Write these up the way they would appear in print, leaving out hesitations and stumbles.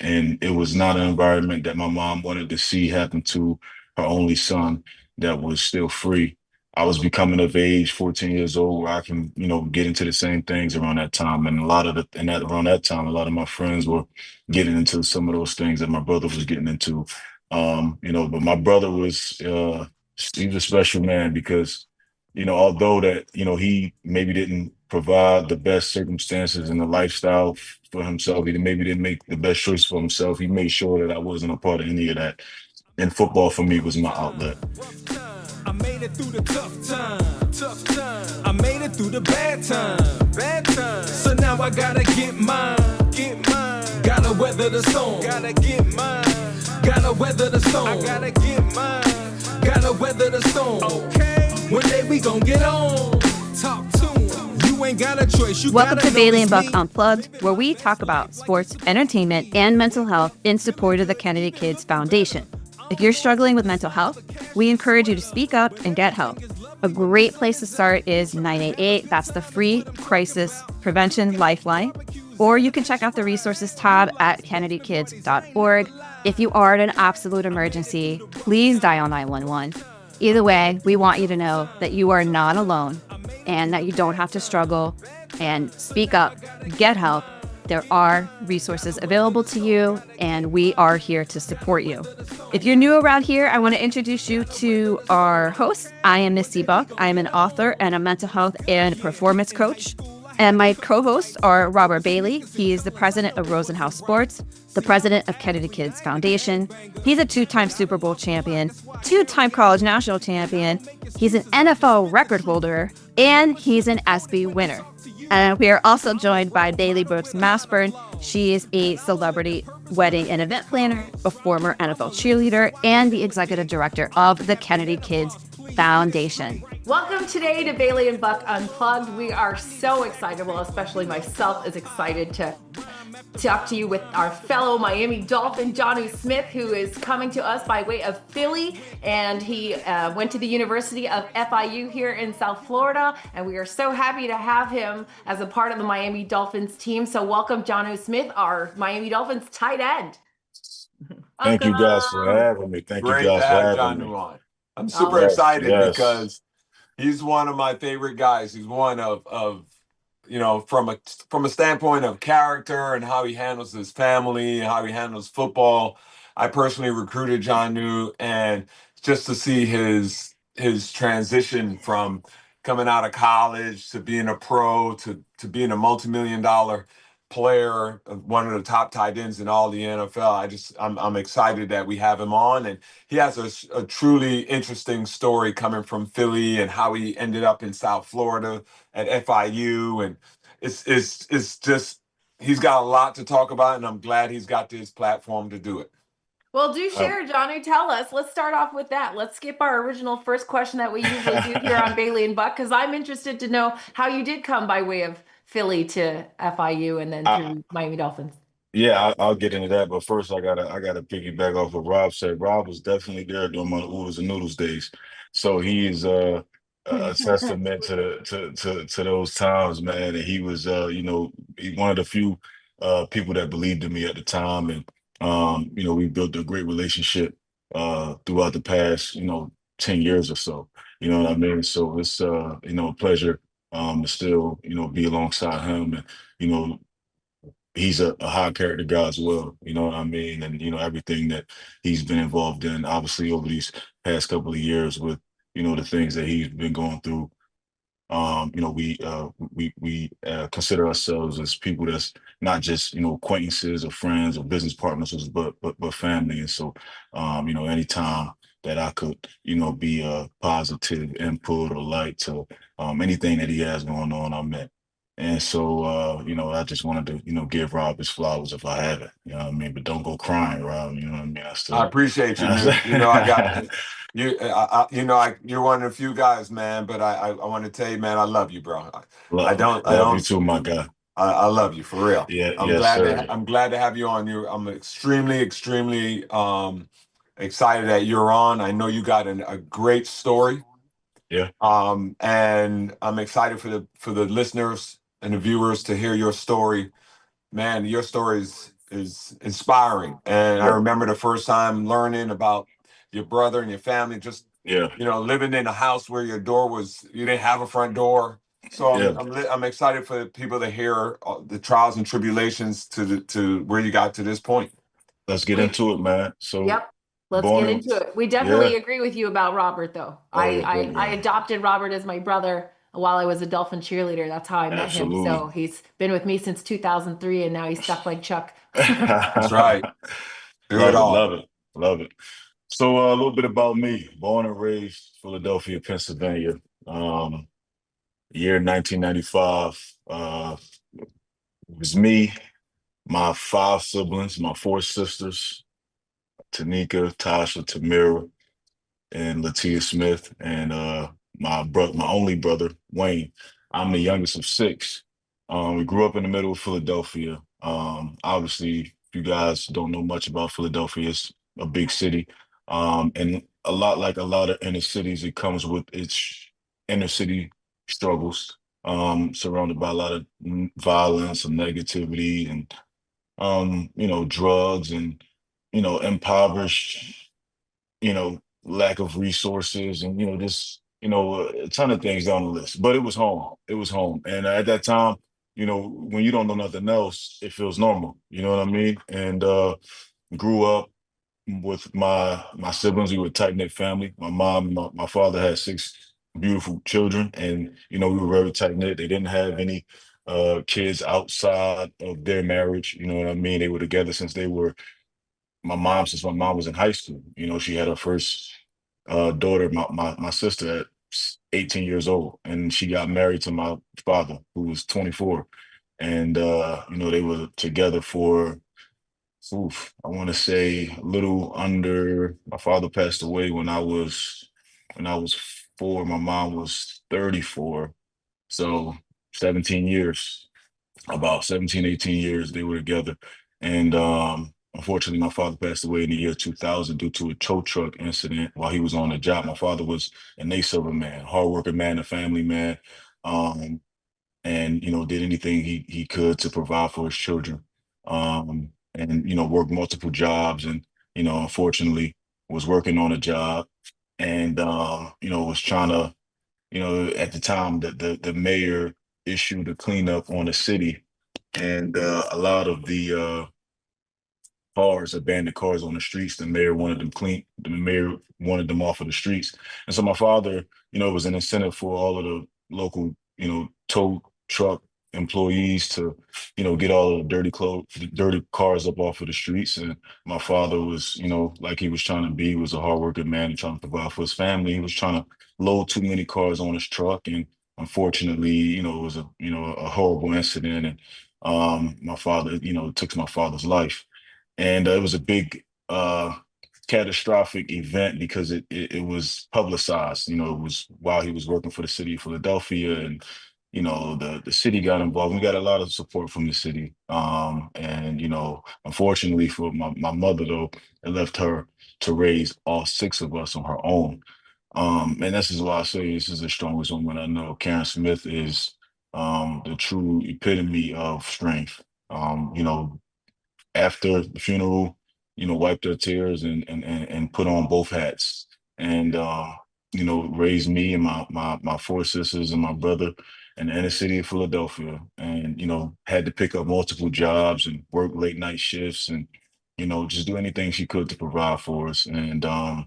And it was not an environment that my mom wanted to see happen to her only son that was still free. I was becoming of age, 14 years old, where I can, get into the same things around that time. And a lot of the, and that around that time, a lot of my friends were getting into some of those things that my brother was getting into. But my brother he was a special man because, although that, he maybe didn't provide the best circumstances and the lifestyle for himself, he maybe didn't make the best choice for himself. He made sure that I wasn't a part of any of that. And football for me was my outlet. I made it through the tough time. I made it through the bad time. So now I gotta get mine. Gotta weather the storm. Gotta get mine. Gotta weather the storm. I gotta get mine. Gotta weather the storm. Okay. One day we gon' get on. Talk to 'em. You ain't got a choice. Welcome to Bailey and Buck Unplugged, where we talk about sports, entertainment, and mental health in support of the Kennedy Kids Foundation. If you're struggling with mental health, we encourage you to speak up and get help. A great place to start is 988. That's the free crisis prevention lifeline. Or you can check out the resources tab at kennedykids.org. If you are in an absolute emergency, please dial 911. Either way, we want you to know that you are not alone and that you don't have to struggle, and speak up, get help. There are resources available to you, and we are here to support you. If you're new around here, I want to introduce you to our host. I am Misty Buck. I am an author and a mental health and performance coach. And my co-hosts are Robert Bailey. He is the president of Rosenhaus Sports, the president of Kennedy Kids Foundation. He's a two-time Super Bowl champion, two-time college national champion. He's an NFL record holder, and he's an ESPY winner. And we are also joined by Bailey Brooks Maspern. She is a celebrity wedding and event planner, a former NFL cheerleader, and the executive director of the Kennedy Kids Foundation. Welcome today to Bailey and Buck Unplugged. We are so excited, well, especially myself is excited to talk to you with our fellow Miami Dolphin, Jonnu Smith, who is coming to us by way of Philly, and he went to the University of FIU here in South Florida, and we are so happy to have him as a part of the Miami Dolphins team. So welcome, Jonnu Smith, our Miami Dolphins tight end. Thank you guys for having me. Thank you guys for having me. On. I'm super excited because he's one of my favorite guys. He's one of from a standpoint of character and how he handles his family, how he handles football. I personally recruited Jonnu, and just to see his transition from coming out of college to being a pro to being a multi-million-dollar player, one of the top tight ends in all the NFL. I'm excited that we have him on, and he has a truly interesting story coming from Philly and how he ended up in South Florida at FIU, and it's just he's got a lot to talk about, and I'm glad he's got this platform to do it. Well, do share, Jonnu. Tell us. Let's start off with that. Let's skip our original first question that we usually do here on Bailey and Buck, because I'm interested to know how you did come by way of Philly to FIU and then through Miami Dolphins. Yeah, I'll get into that, but first I gotta piggyback off what Rob said. Rob was definitely there during my oodles and noodles days, so he is a testament to those times, man. And he was one of the few people that believed in me at the time, and we built a great relationship throughout the past 10 years or so. You know what I mean? So it's a pleasure to still be alongside him, and he's a high character guy as well. You know what I mean? And everything that he's been involved in, obviously over these past couple of years with the things that he's been going through. We consider ourselves as people that's not just acquaintances or friends or business partners, but family. And so anytime that I could be a positive input or light to anything that he has going on, I'm in. And so I just wanted to give Rob his flowers if I have it. You know what I mean? But don't go crying, Rob. You know what I mean? I appreciate you, man. I got you. You're one of the few guys, man. But I want to tell you, man, I love you, bro. I love you too, my guy. I love you for real. Yeah, I'm glad to have you on. I'm extremely excited that you're on. I know you got a great story. Yeah. And I'm excited for the listeners and the viewers to hear your story. Man, your story is is inspiring. And I remember the first time learning about your brother and your family, just living in a house where you didn't have a front door. So I'm excited for people to hear the trials and tribulations to where you got to this point. Let's get into it, man. So let's get into it. We definitely agree with you about Robert, though. I adopted Robert as my brother while I was a Dolphin cheerleader. That's how I met him. So he's been with me since 2003, and now he's stuck like Chuck. That's right. Love it. So a little bit about me. Born and raised Philadelphia, Pennsylvania. Year 1995. It was me, my 5 siblings, my 4 sisters, Tanika, Tasha, Tamira, and Latia Smith, and my only brother, Wayne. I'm the youngest of 6. We grew up in the middle of Philadelphia. Obviously, if you guys don't know much about Philadelphia, it's a big city. And a lot like a lot of inner cities, it comes with its inner city struggles, surrounded by a lot of violence and negativity and, drugs and, impoverished, lack of resources and, just, a ton of things down the list. But it was home. It was home. And at that time, when you don't know nothing else, it feels normal. You know what I mean? And grew up with my siblings. We were a tight-knit family. My mom and my father had 6 beautiful children, and we were very tight-knit. They didn't have any kids outside of their marriage. You know what I mean? They were together since my mom was in high school. She had her first daughter, my sister, at 18 years old, and she got married to my father, who was 24. And they were together for I want to say a little under. My father passed away when I was 4. My mom was 34. So 17 years, about 17, 18 years they were together. And unfortunately, my father passed away in the year 2000 due to a tow truck incident while he was on the job. My father was an A-silver man, hardworking man, a family man, and did anything he could to provide for his children. And worked multiple jobs, and unfortunately was working on a job, and was trying to, at the time that the mayor issued a cleanup on the city, and a lot of the abandoned cars on the streets. The mayor wanted them clean. The mayor wanted them off of the streets. And so my father, was an incentive for all of the local, tow truck employees to, get all of the dirty cars up off of the streets. And my father was, like he was trying to be, was a hardworking man and trying to provide for his family. He was trying to load too many cars on his truck. And unfortunately, it was a horrible incident. And my father, took my father's life. And it was a big catastrophic event because it was publicized. It was while he was working for the city of Philadelphia, and the city got involved. We got a lot of support from the city. And unfortunately for my mother, though, it left her to raise all 6 of us on her own. And this is why I say this is the strongest woman I know. Karen Smith is the true epitome of strength. After the funeral, wiped her tears and put on both hats, and raised me and my 4 sisters and my brother in the inner city of Philadelphia, and had to pick up multiple jobs and work late night shifts, and just do anything she could to provide for us. And as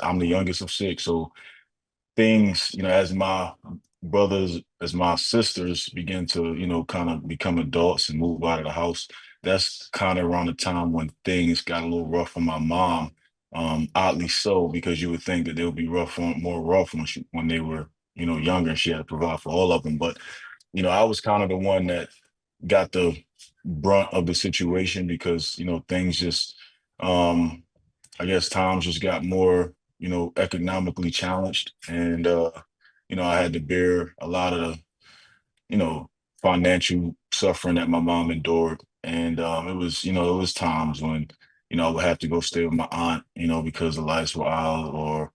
I'm the youngest of 6, so things, as my sisters begin to, kind of become adults and move out of the house, that's kind of around the time when things got a little rough for my mom. Oddly so, because you would think that they would be more rough when they were, younger, and she had to provide for all of them. But, I was kind of the one that got the brunt of the situation because, things just, I guess times just got more, economically challenged. And, I had to bear a lot of the, financial suffering that my mom endured. And it was times when, I would have to go stay with my aunt, because the lights were out, or,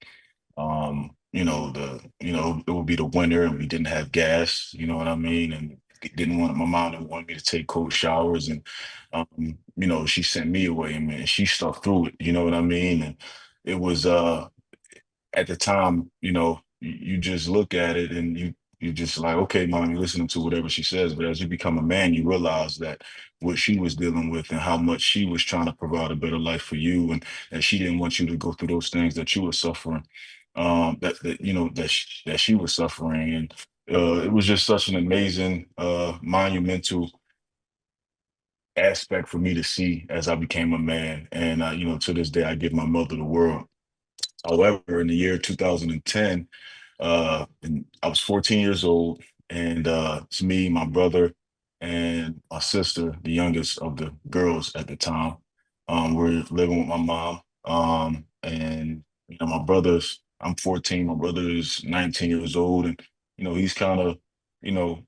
it would be the winter and we didn't have gas, you know what I mean? And my mom didn't want me to take cold showers, and she sent me away, and man, she stuck through it. You know what I mean? And it was at the time, you just look at it and you just like, okay, mom, you're listening to whatever she says. But as you become a man, you realize that what she was dealing with and how much she was trying to provide a better life for you, and that she didn't want you to go through those things that you were suffering, that she was suffering. And it was just such an amazing, monumental aspect for me to see as I became a man. And to this day, I give my mother the world. However, in the year 2010, and I was 14 years old, and it's me, my brother, and my sister, the youngest of the girls at the time. We're living with my mom, and my brother's. I'm 14. My brother is 19 years old, and he's kind of, you know,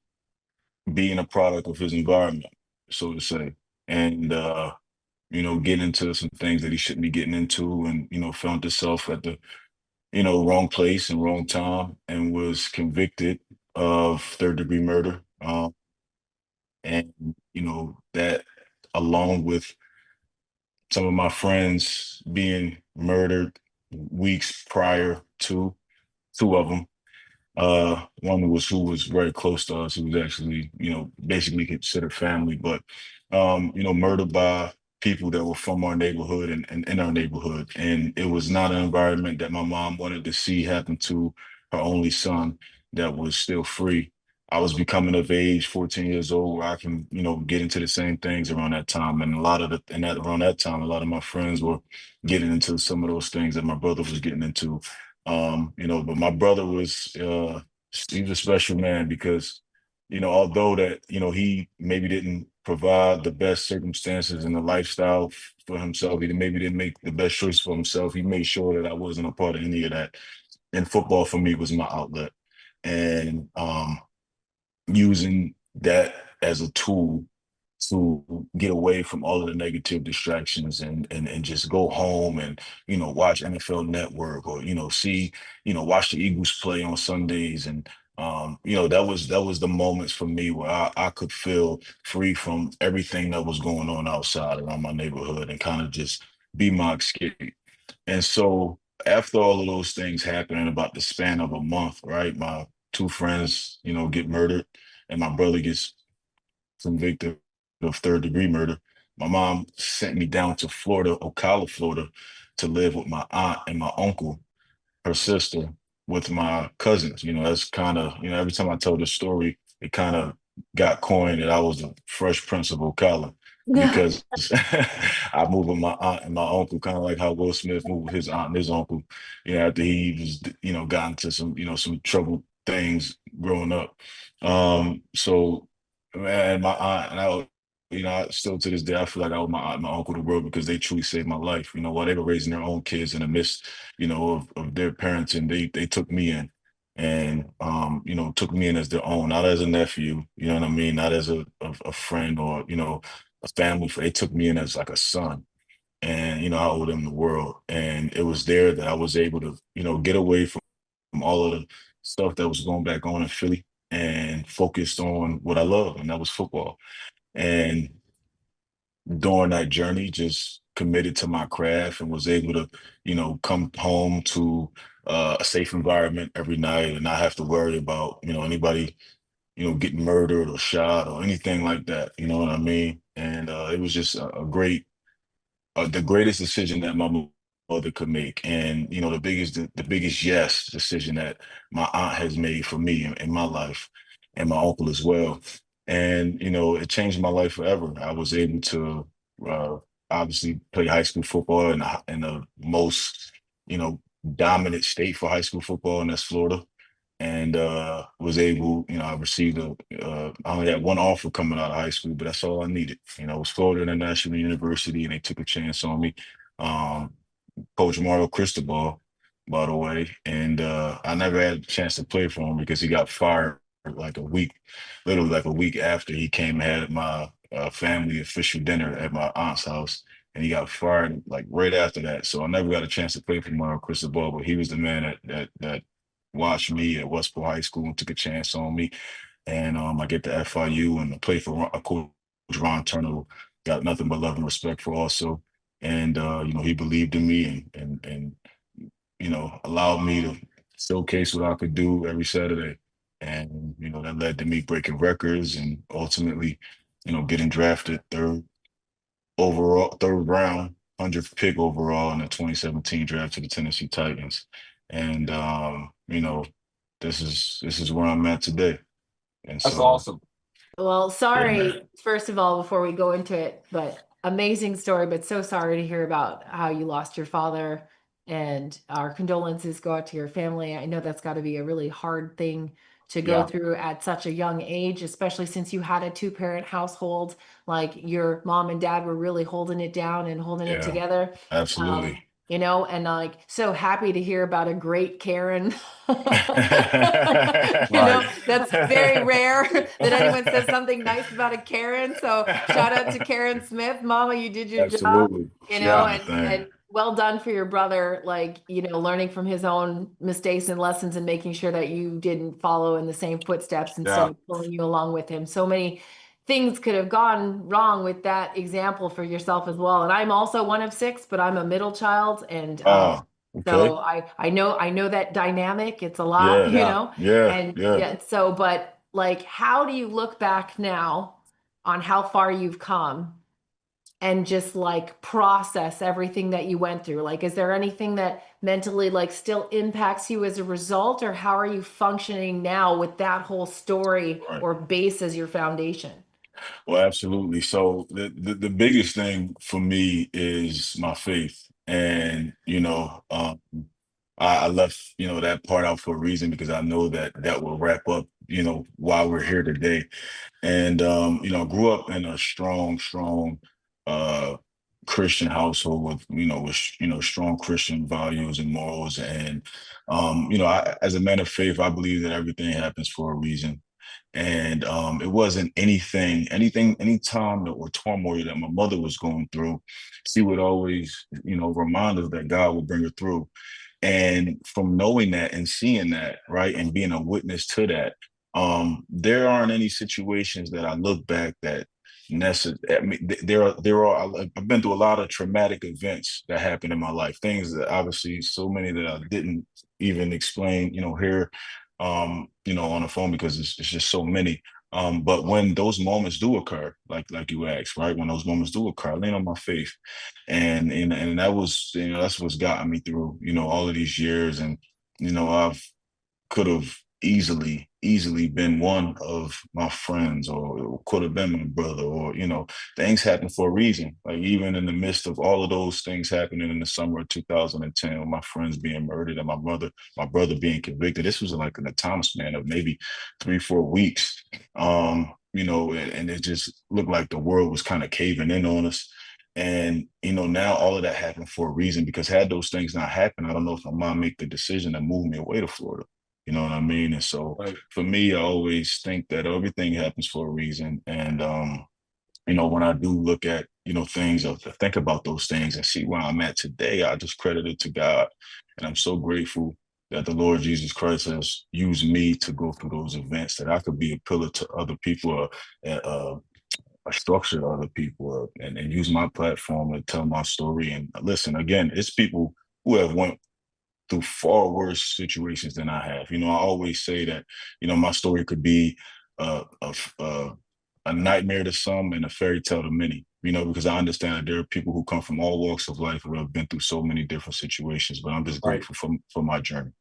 being a product of his environment, so to say, and getting into some things that he shouldn't be getting into, and found himself at the wrong place and wrong time, and was convicted of third-degree murder. And that, along with some of my friends being murdered weeks prior to, two of them. One was who was very close to us, who was actually, basically considered family, but murdered by people that were from our neighborhood and in our neighborhood. And it was not an environment that my mom wanted to see happen to her only son that was still free. I was becoming of age, 14 years old, where I can, get into the same things around that time. And around that time, a lot of my friends were getting into some of those things that my brother was getting into. But my brother was he was a special man because, although that, he maybe didn't provide the best circumstances and the lifestyle for himself, he maybe didn't make the best choice for himself. He made sure that I wasn't a part of any of that. And football for me was my outlet. And using that as a tool to get away from all of the negative distractions, and just go home and watch NFL Network, or see watch the Eagles play on Sundays. And that was the moments for me where I could feel free from everything that was going on outside around my neighborhood, and kind of just be my escape. And so after all of those things happen in about the span of a month, right, my two friends get murdered, and my brother gets convicted of third-degree murder. My mom sent me down to Florida, Ocala, Florida, to live with my aunt and my uncle, her sister, with my cousins. That's kind of, every time I tell this story, it kind of got coined that I was the Fresh Prince of Ocala, because I moved with my aunt and my uncle, kind of like how Will Smith moved with his aunt and his uncle, after he was, got into some troubled things growing up. So, man, my aunt and still to this day, I feel like I owe my aunt and my uncle the world, because they truly saved my life. While they were raising their own kids in the midst, of their parents, and they took me in, and took me in as their own, not as a nephew, you know what I mean, not as a friend, or a family. They took me in as like a son, and I owe them the world. And it was there that I was able to get away from all of the stuff that was going back on in Philly, and focused on what I love, and that was football. And during that journey, just committed to my craft, and was able to, come home to a safe environment every night, and not have to worry about, anybody, getting murdered or shot or anything like that. You know what I mean? And it was just a great, the greatest decision that my mother could make, and the biggest yes decision that my aunt has made for me in my life, and my uncle as well. And it changed my life forever. I was able to uh, obviously play high school football in the most dominant state for high school football, and that's Florida. And was able, I received I only had one offer coming out of high school, but that's all I needed. It was Florida International University, and they took a chance on me. Um, Coach Mario Cristobal, by the way. And I never had a chance to play for him, because he got fired like a week, literally like a week after he came and had my family official dinner at my aunt's house. And he got fired like right after that. So I never got a chance to play for Mario Cristobal, but he was the man that watched me at Westport High School and took a chance on me. and I get to FIU and play for Coach Ron Turner. Got nothing but love and respect for also, and he believed in me and allowed me to showcase what I could do every Saturday. And, that led to me breaking records and ultimately, getting drafted third round, 100th pick overall in the 2017 draft to the Tennessee Titans. And, this is where I'm at today. And That's so, awesome. Well, yeah, sorry, first of all, before we go into it, but amazing story, but so sorry to hear about how you lost your father, and our condolences go out to your family. I know that's got to be a really hard thing to go yeah, through at such a young age, especially since you had a two-parent household. Like your mom and dad were really holding it down and holding it yeah, together. absolutely. And like so happy to hear about a great Karen. Right. That's very rare that anyone says something nice about a Karen. So shout out to Karen Smith. Mama, you did your job, Absolutely. She Yeah. did the and thing. well done for your brother, like, learning from his own mistakes and lessons and making sure that you didn't follow in the same footsteps instead Yeah. of pulling you along with him. So many things could have gone wrong with that example for yourself as well. And I'm also one of six, but I'm a middle child, and Oh, okay. so I know that dynamic. It's a lot, Yeah, Yeah. yeah, and yeah. yeah. So, but like, how do you look back now on how far you've come and just like process everything that you went through? Like, is there anything that mentally like still impacts you as a result, or how are you functioning now with that whole story Right. or base as your foundation? Well, absolutely. So the biggest thing for me is my faith. And, I left, that part out for a reason because I know that that will wrap up, why we're here today. And grew up in a strong uh Christian household with, strong Christian values and morals. And as a man of faith, I believe that everything happens for a reason. And it wasn't any time or turmoil that my mother was going through, she would always, remind us that God would bring her through. And from knowing that and seeing that, right, and being a witness to that, there aren't any situations that I look back that I mean, I've been through a lot of traumatic events that happened in my life, things that obviously so many that I didn't even explain, here, on the phone because it's just so many. But when those moments do occur, like you asked, right? When those moments do occur, I lean on my faith, and that was, that's what's gotten me through, all of these years. And I've could have easily been one of my friends, or could have been my brother, or things happen for a reason. Like, even in the midst of all of those things happening in the summer of 2010, with my friends being murdered and my brother being convicted, this was like in a time span of maybe 3-4 weeks. And it just looked like the world was kind of caving in on us. And now all of that happened for a reason, because had those things not happened, I don't know if my mom make the decision to move me away to Florida. You know what I mean? And so Right. for me, I always think that everything happens for a reason. And when I do look at, things, or think about those things and see where I'm at today, I just credit it to God. And I'm so grateful that the Lord Jesus Christ has used me to go through those events, that I could be a pillar to other people, a structure to other people, and use my platform to tell my story. And listen, again, it's people who have went through far worse situations than I have. I always say that, my story could be uh, a, a nightmare to some and a fairy tale to many, because I understand that there are people who come from all walks of life who have been through so many different situations, but I'm just Right. grateful for my journey.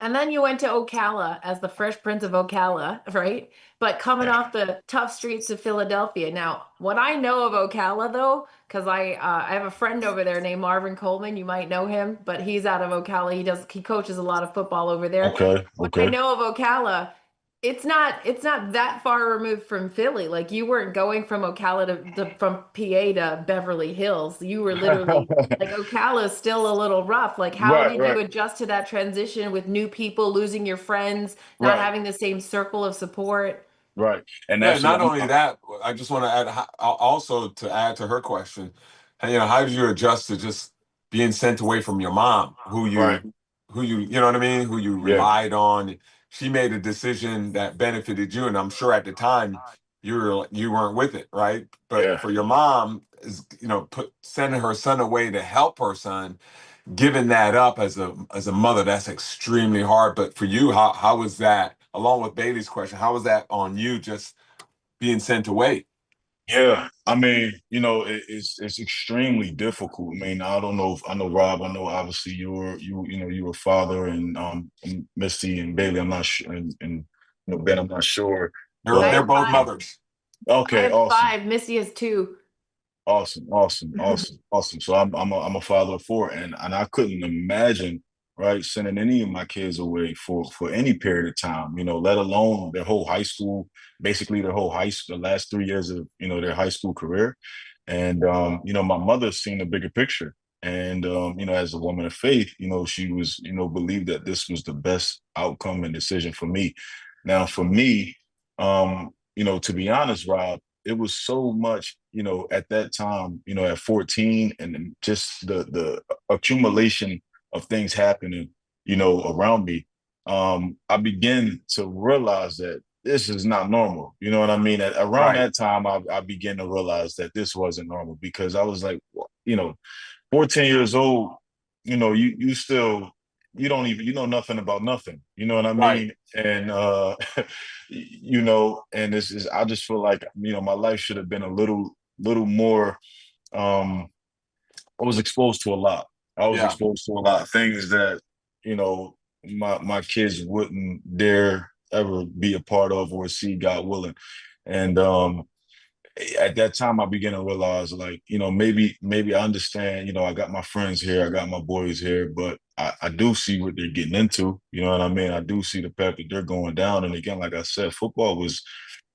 And then you went to Ocala as the Fresh Prince of Ocala, right? But coming Yeah. off the tough streets of Philadelphia. Now, what I know of Ocala, though, because I have a friend over there named Marvin Coleman. You might know him, but he's out of Ocala. He coaches a lot of football over there. Okay. What I Okay. know of Ocala, it's not that far removed from Philly. Like, you weren't going from Ocala from PA to Beverly Hills. You were literally, like, Ocala is still a little rough. Like, how Right. did you Right. adjust to that transition with new people, losing your friends, not Right. having the same circle of support? Right. And Yeah. that's Not what only that, I just want to add also to add to her question. How did you adjust to just being sent away from your mom, right. who you know what I mean, who you Yeah. relied on? she made a decision that benefited you, and I'm sure at the time you weren't with it, right? But for your mom, is sending her son away to help her son, giving that up as a mother, that's extremely hard. But for you, how was that? Along with Bailey's question, how was that on you, just being sent away? Yeah, I mean, it's extremely difficult. I mean, I don't know if I know Rob. I know obviously you were father, and Misty and Bailey. I'm not sure, and Ben. I'm not sure, They're but both mothers. I okay, have awesome. 5. Missy has 2. Awesome. So I'm a father of 4, and I couldn't imagine, right, sending any of my kids away for any period of time, let alone their whole high school, basically their whole high school, the last 3 years of their high school career. And my mother's seen the bigger picture. And as a woman of faith, she was, believed that this was the best outcome and decision for me. Now, for me, to be honest, Rob, it was so much, at that time, at 14, and then just the accumulation of things happening, around me. I began to realize that this is not normal. You know what I mean? Around that time, I began to realize that this wasn't normal, because I was like, 14 years old, you still, you don't even, nothing about nothing. You know what I mean? And and this is, I just feel like, my life should have been a little more, I was exposed to a lot. I was exposed to a lot of things that, my kids wouldn't dare ever be a part of or see, God willing. And at that time I began to realize, like, maybe I understand, I got my friends here, I got my boys here, but I do see what they're getting into. You know what I mean? I do see the path that they're going down. And again, like I said, football was,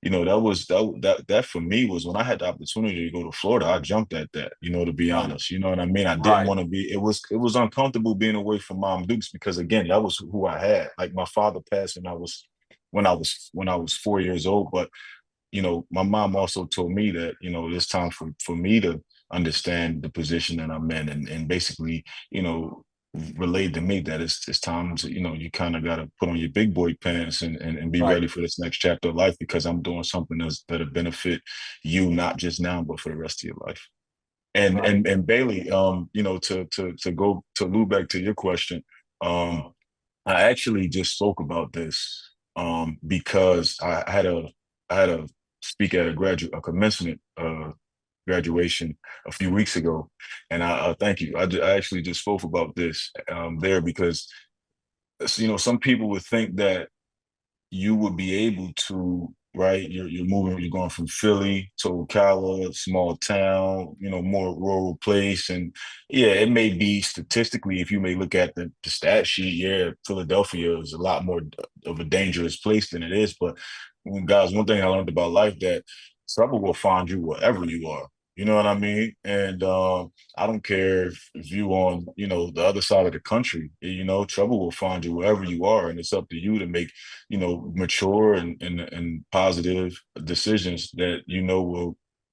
that for me was, when I had the opportunity to go to Florida, I jumped at that, to be honest. You know what I mean? I didn't want to be, it was uncomfortable being away from Mom Dukes, because again, that was who I had. Like, my father passed when I was 4 years old. But my mom also told me that, it's time for me to understand the position that I'm in, and basically, relayed to me that it's time to, you kind of got to put on your big boy pants, and be ready for this next chapter of life, because I'm doing something that'll benefit you, not just now, but for the rest of your life. And Bailey, to go to loop back to your question, I actually just spoke about this, because I had a speak at a commencement graduation a few weeks ago, and I thank you. I actually just spoke about this there, because some people would think that you would be able to, right? You're going from Philly to Ocala, small town, more rural place. And yeah, it may be statistically, if you may look at the stat sheet, yeah, Philadelphia is a lot more of a dangerous place than it is. But guys, one thing I learned about life, that trouble will find you wherever you are. You know what I mean? And I don't care if you on, the other side of the country, trouble will find you wherever you are. And it's up to you to make, mature and positive decisions that,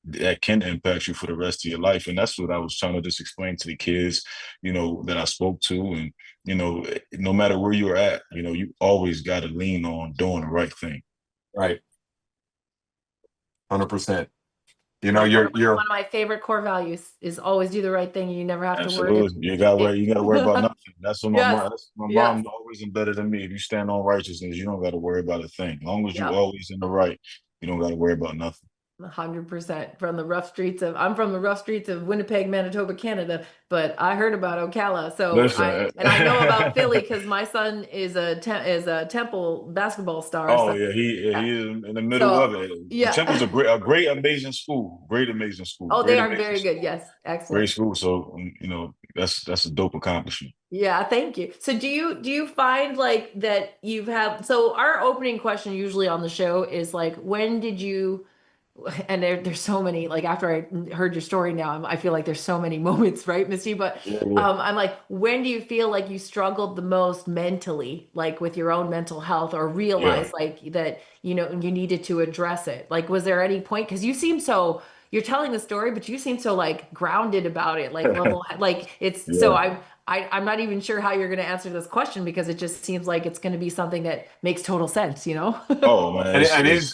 that can impact you for the rest of your life. And that's what I was trying to just explain to the kids, that I spoke to. And, no matter where you're at, you always got to lean on doing the right thing. Right. 100%. You're one of my favorite core values is always do the right thing. You never have to worry. You gotta worry about nothing. That's what my mom always embedded in me. If you stand on righteousness, you don't got to worry about a thing. As long as you're always in the right, you don't got to worry about nothing. 100%. I'm from the rough streets of Winnipeg, Manitoba, Canada, but I heard about Ocala. So I know about Philly, because my son is a Temple basketball star. Oh, so, he is in the middle of it. Yeah. Temple's a great, amazing school. Great, amazing school. Oh, they are very good. Yes. Excellent. Great school. So, that's a dope accomplishment. Yeah, thank you. So do you find, like, that so our opening question usually on the show is like, when did you, and there's so many, like, after I heard your story now, I feel like there's so many moments, right, Misty? But I'm like, when do you feel like you struggled the most mentally, like with your own mental health, or realize like that, you needed to address it? Like, was there any point? Because you seem so, you're telling the story, but you seem so, like, grounded about it, like level, like it's so I'm not even sure how you're going to answer this question because it just seems like it's going to be something that makes total sense, you know? Oh man,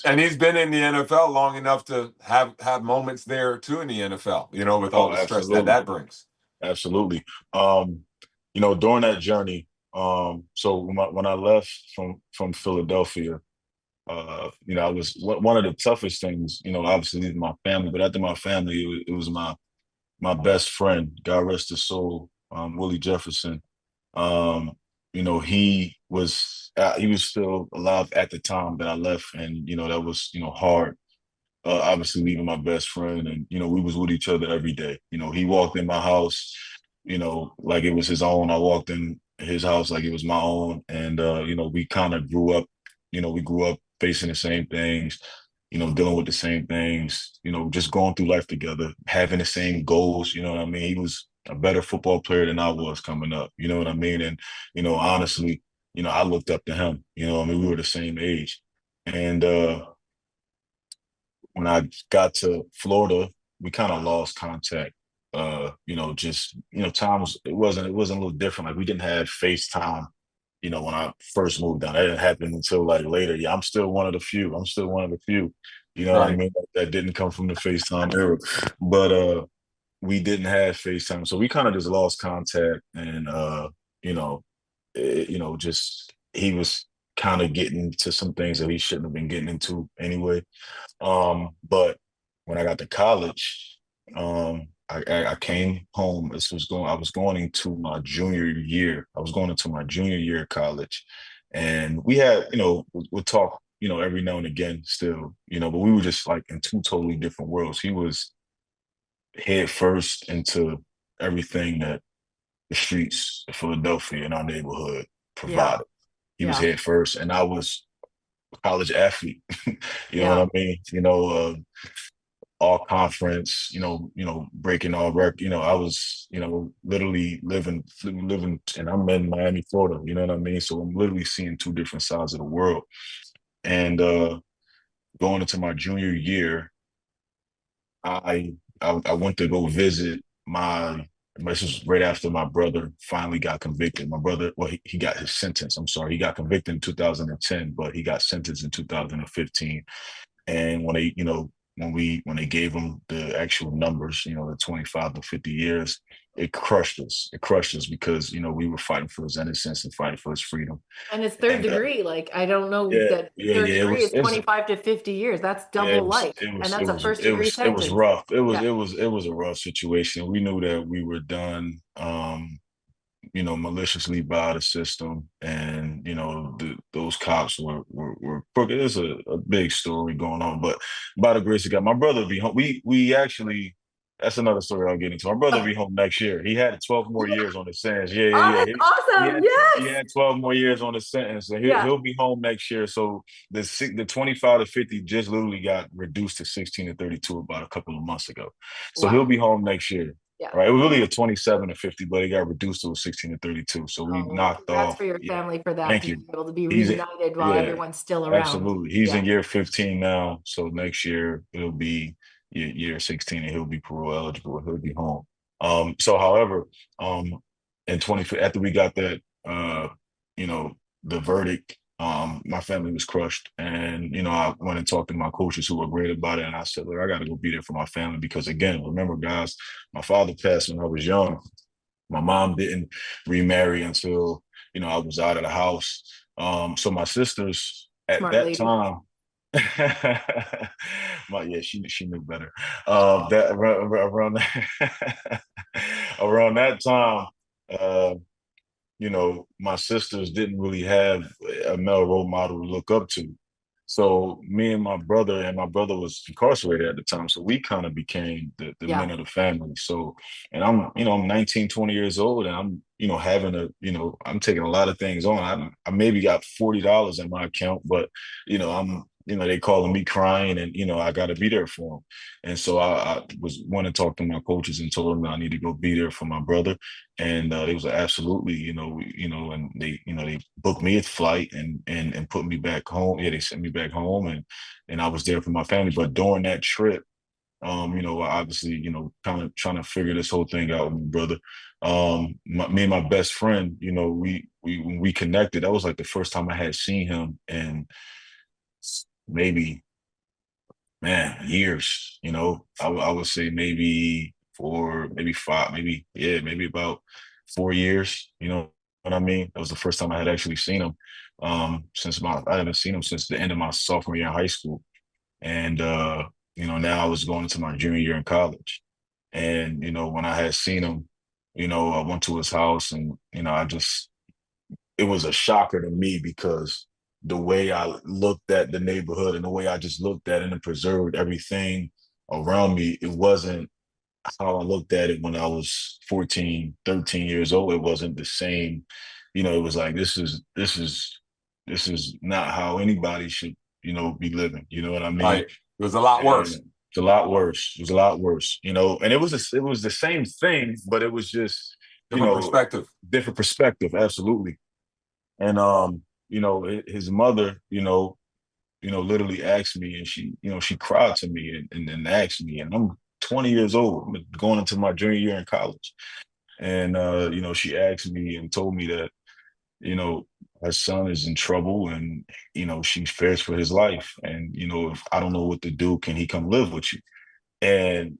and he's been in the NFL long enough to have moments there too in the NFL, you know, with all oh, the stress absolutely, that brings. absolutely. You know, during that journey, so when I left from Philadelphia, you know, I was one of the toughest things, you know, obviously leaving my family, but after my family, it was my best friend, God rest his soul, Willie Jefferson. Um, you know, he was still alive at the time that I left, and you know that was hard. Obviously leaving my best friend, and you know we was with each other every day. You know, he walked in my house, you know, like it was his own. I walked in his house like it was my own, and you know we kind of grew up. You know, we grew up facing the same things, you know, dealing with the same things, you know, just going through life together, having the same goals. You know what I mean? He was a better football player than I was coming up. You know what I mean? And, you know, honestly, you know, I looked up to him. You know, I mean, we were the same age. And when I got to Florida, we kind of lost contact. You know, just, you know, it wasn't a little different. Like we didn't have FaceTime, you know, when I first moved down. That didn't happen until like later. Yeah, I'm still one of the few. You know what I Right. mean? That didn't come from the FaceTime era. But we didn't have FaceTime. So we kind of just lost contact, and you know, you know, just he was kind of getting to some things that he shouldn't have been getting into anyway. But when I got to college, I came home. I was going into my junior year. I was going into my junior year of college, and we had, you know, we'll talk, you know, every now and again still, you know, but we were just like in two totally different worlds. He was head first into everything that the streets of Philadelphia and our neighborhood Yeah. provided. He was Yeah. head first, and I was a college athlete. You know Yeah. what I mean? You know, all conference, breaking all record. You know, I was, you know, literally living, and I'm in Miami, Florida. You know what I mean? So I'm literally seeing two different sides of the world. And going into my junior year, I went to go visit my. This was right after my brother finally got convicted. My brother, well, he got his sentence. I'm sorry, he got convicted in 2010, but he got sentenced in 2015. And when they, you know, when they gave him the actual numbers, you know, the 25 to 50 years, it crushed us. It crushed us because, you know, we were fighting for his innocence and fighting for his freedom. And it's third And degree. Like, I don't know yeah, that yeah, third yeah. degree is 25 to 50 years. That's double life. And that's a first degree It was sentence. rough. Yeah. It was a rough situation. We knew that we were done. You know, maliciously by the system, and you know, those cops were crooked. There's a big story going on, but by the grace of God, my brother will be home. We actually, that's another story I'll get into. My brother will be home next year. He had 12 more years on his sentence. Yeah, Oh, yeah, that's yeah. awesome. He Yes. had 12 more years on his sentence, and Yeah. he'll be home next year. So the 25 to 50 just literally got reduced to 16 to 32 about a couple of months ago. So Wow. he'll be home next year. Yeah. Right. It was really a 27 to 50, but it got reduced to a 16 to 32. So we knocked Congrats off. for your Yeah. family for that, Thank to be you. able to be He's reunited while yeah, everyone's still around. absolutely. He's Yeah. in year 15 now. So next year it'll be year 16, and he'll be parole eligible. He'll be home. So however, in 20 after we got that you know, the verdict, my family was crushed. And, you know, I went and talked to my coaches who were great about it. And I said, look, I got to go be there for my family because, again, remember, guys, my father passed when I was young. My mom didn't remarry until, you know, I was out of the house. So my sisters at Smart that lady. time, yeah, she knew better. That around that, around that time, you know, my sisters didn't really have a male role model to look up to. So me and my brother was incarcerated at the time. So we kind of became the Yeah. men of the family. So, and I'm, you know, I'm 19, 20 years old, and I'm, you know, I'm taking a lot of things on. I maybe got $40 in my account, but, you know, they calling me crying, and, you know, I got to be there for them. And so I was want to talk to my coaches and told them I need to go be there for my brother. And it was absolutely, and they booked me a flight and put me back home. Yeah, they sent me back home, and I was there for my family. But during that trip, Obviously, kind of trying to figure this whole thing out with my brother. Me and my best friend, when we connected, that was like the first time I had seen him in maybe, man, years. I would say maybe 4, maybe 5, maybe about 4 years. You know what I mean? That was the first time I had actually seen him. I haven't seen him since the end of my sophomore year in high school. And now I was going into my junior year in college. And, when I had seen him, I went to his house and, it was a shocker to me because the way I looked at the neighborhood and the way I just looked at it and preserved everything around me, it wasn't how I looked at it when I was 14, 13 years old. It wasn't the same. It was like, this is not how anybody should, be living. You know what I mean? Right. It was a lot worse. It's a lot worse. It was a lot worse, and it was the same thing, but it was just, different perspective. Absolutely. And, his mother, literally asked me, and she cried to me and asked me, and I'm 20 years old, going into my junior year in college. And, she asked me and told me that, her son is in trouble and, she fears for his life. And, if I don't know what to do, can he come live with you? And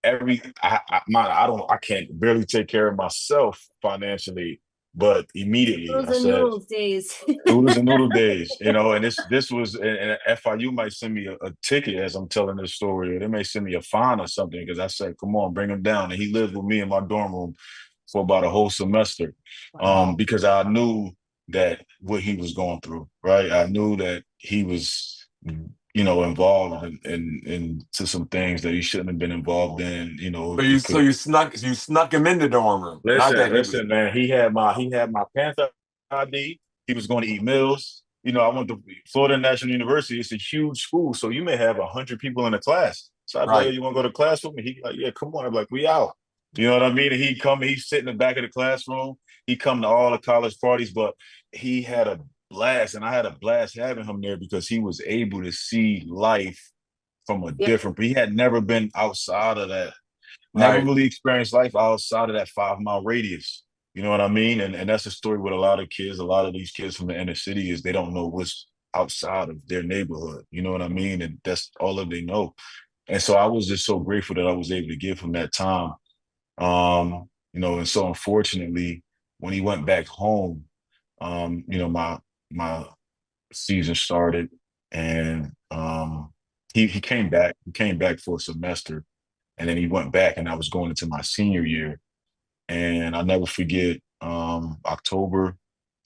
I can't barely take care of myself financially, but immediately I said, noodles days. Noodles and noodle days, and this was, and FIU might send me a ticket as I'm telling this story, or they may send me a fine or something, because I said, come on, bring him down. And he lived with me in my dorm room for about a whole semester. Wow. Because I knew that what he was going through, right? I knew that he was, involved in to some things that he shouldn't have been involved in, So you snuck him in the dorm room. Listen, man, he had my Panther ID. He was going to eat meals. I went to Florida National University. It's a huge school, so you may have 100 people in a class. So I'd be like, you want to go to class with me? He'd be like, yeah, come on. I'm like, we out. You know what I mean? And he'd sit in the back of the classroom. He'd come to all the college parties, but he had a blast, and I had a blast having him there because he was able to see life from a different. He had never been outside of that. Never really experienced life outside of that 5-mile radius. You know what I mean? And that's the story with a lot of kids. A lot of these kids from the inner city is they don't know what's outside of their neighborhood. You know what I mean? And that's all that they know. And so I was just so grateful that I was able to give him that time. And so unfortunately, when he went back home, my season started, and he came back. He came back for a semester, and then he went back, and I was going into my senior year. And I'll never forget, October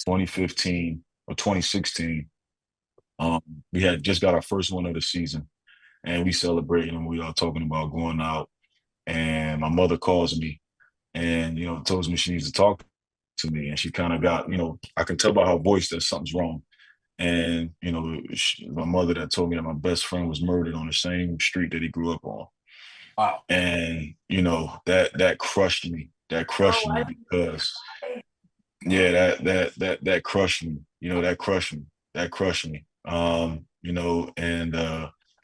2015 or 2016, we had just got our first win of the season, and we celebrated, and we all talking about going out. And my mother calls me and, tells me she needs to talk to me. And she kind of got, I can tell by her voice that something's wrong. And, my mother that told me that my best friend was murdered on the same street that he grew up on. Wow. And, that crushed me. That crushed me because, that crushed me. That crushed me. That crushed me. And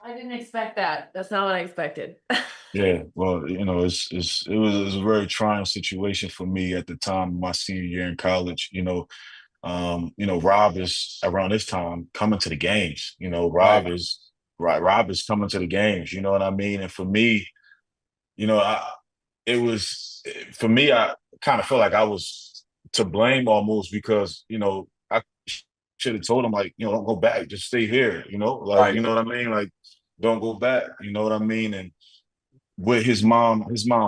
I didn't expect that. That's not what I expected. yeah, well, it was a very trying situation for me at the time of my senior year in college. Rob is around this time coming to the games. Rob is coming to the games. You know what I mean? And for me, I kind of felt like I was to blame almost because, I should have told him, like, don't go back, just stay here, you know what I mean? Like, don't go back, you know what I mean? And with his mom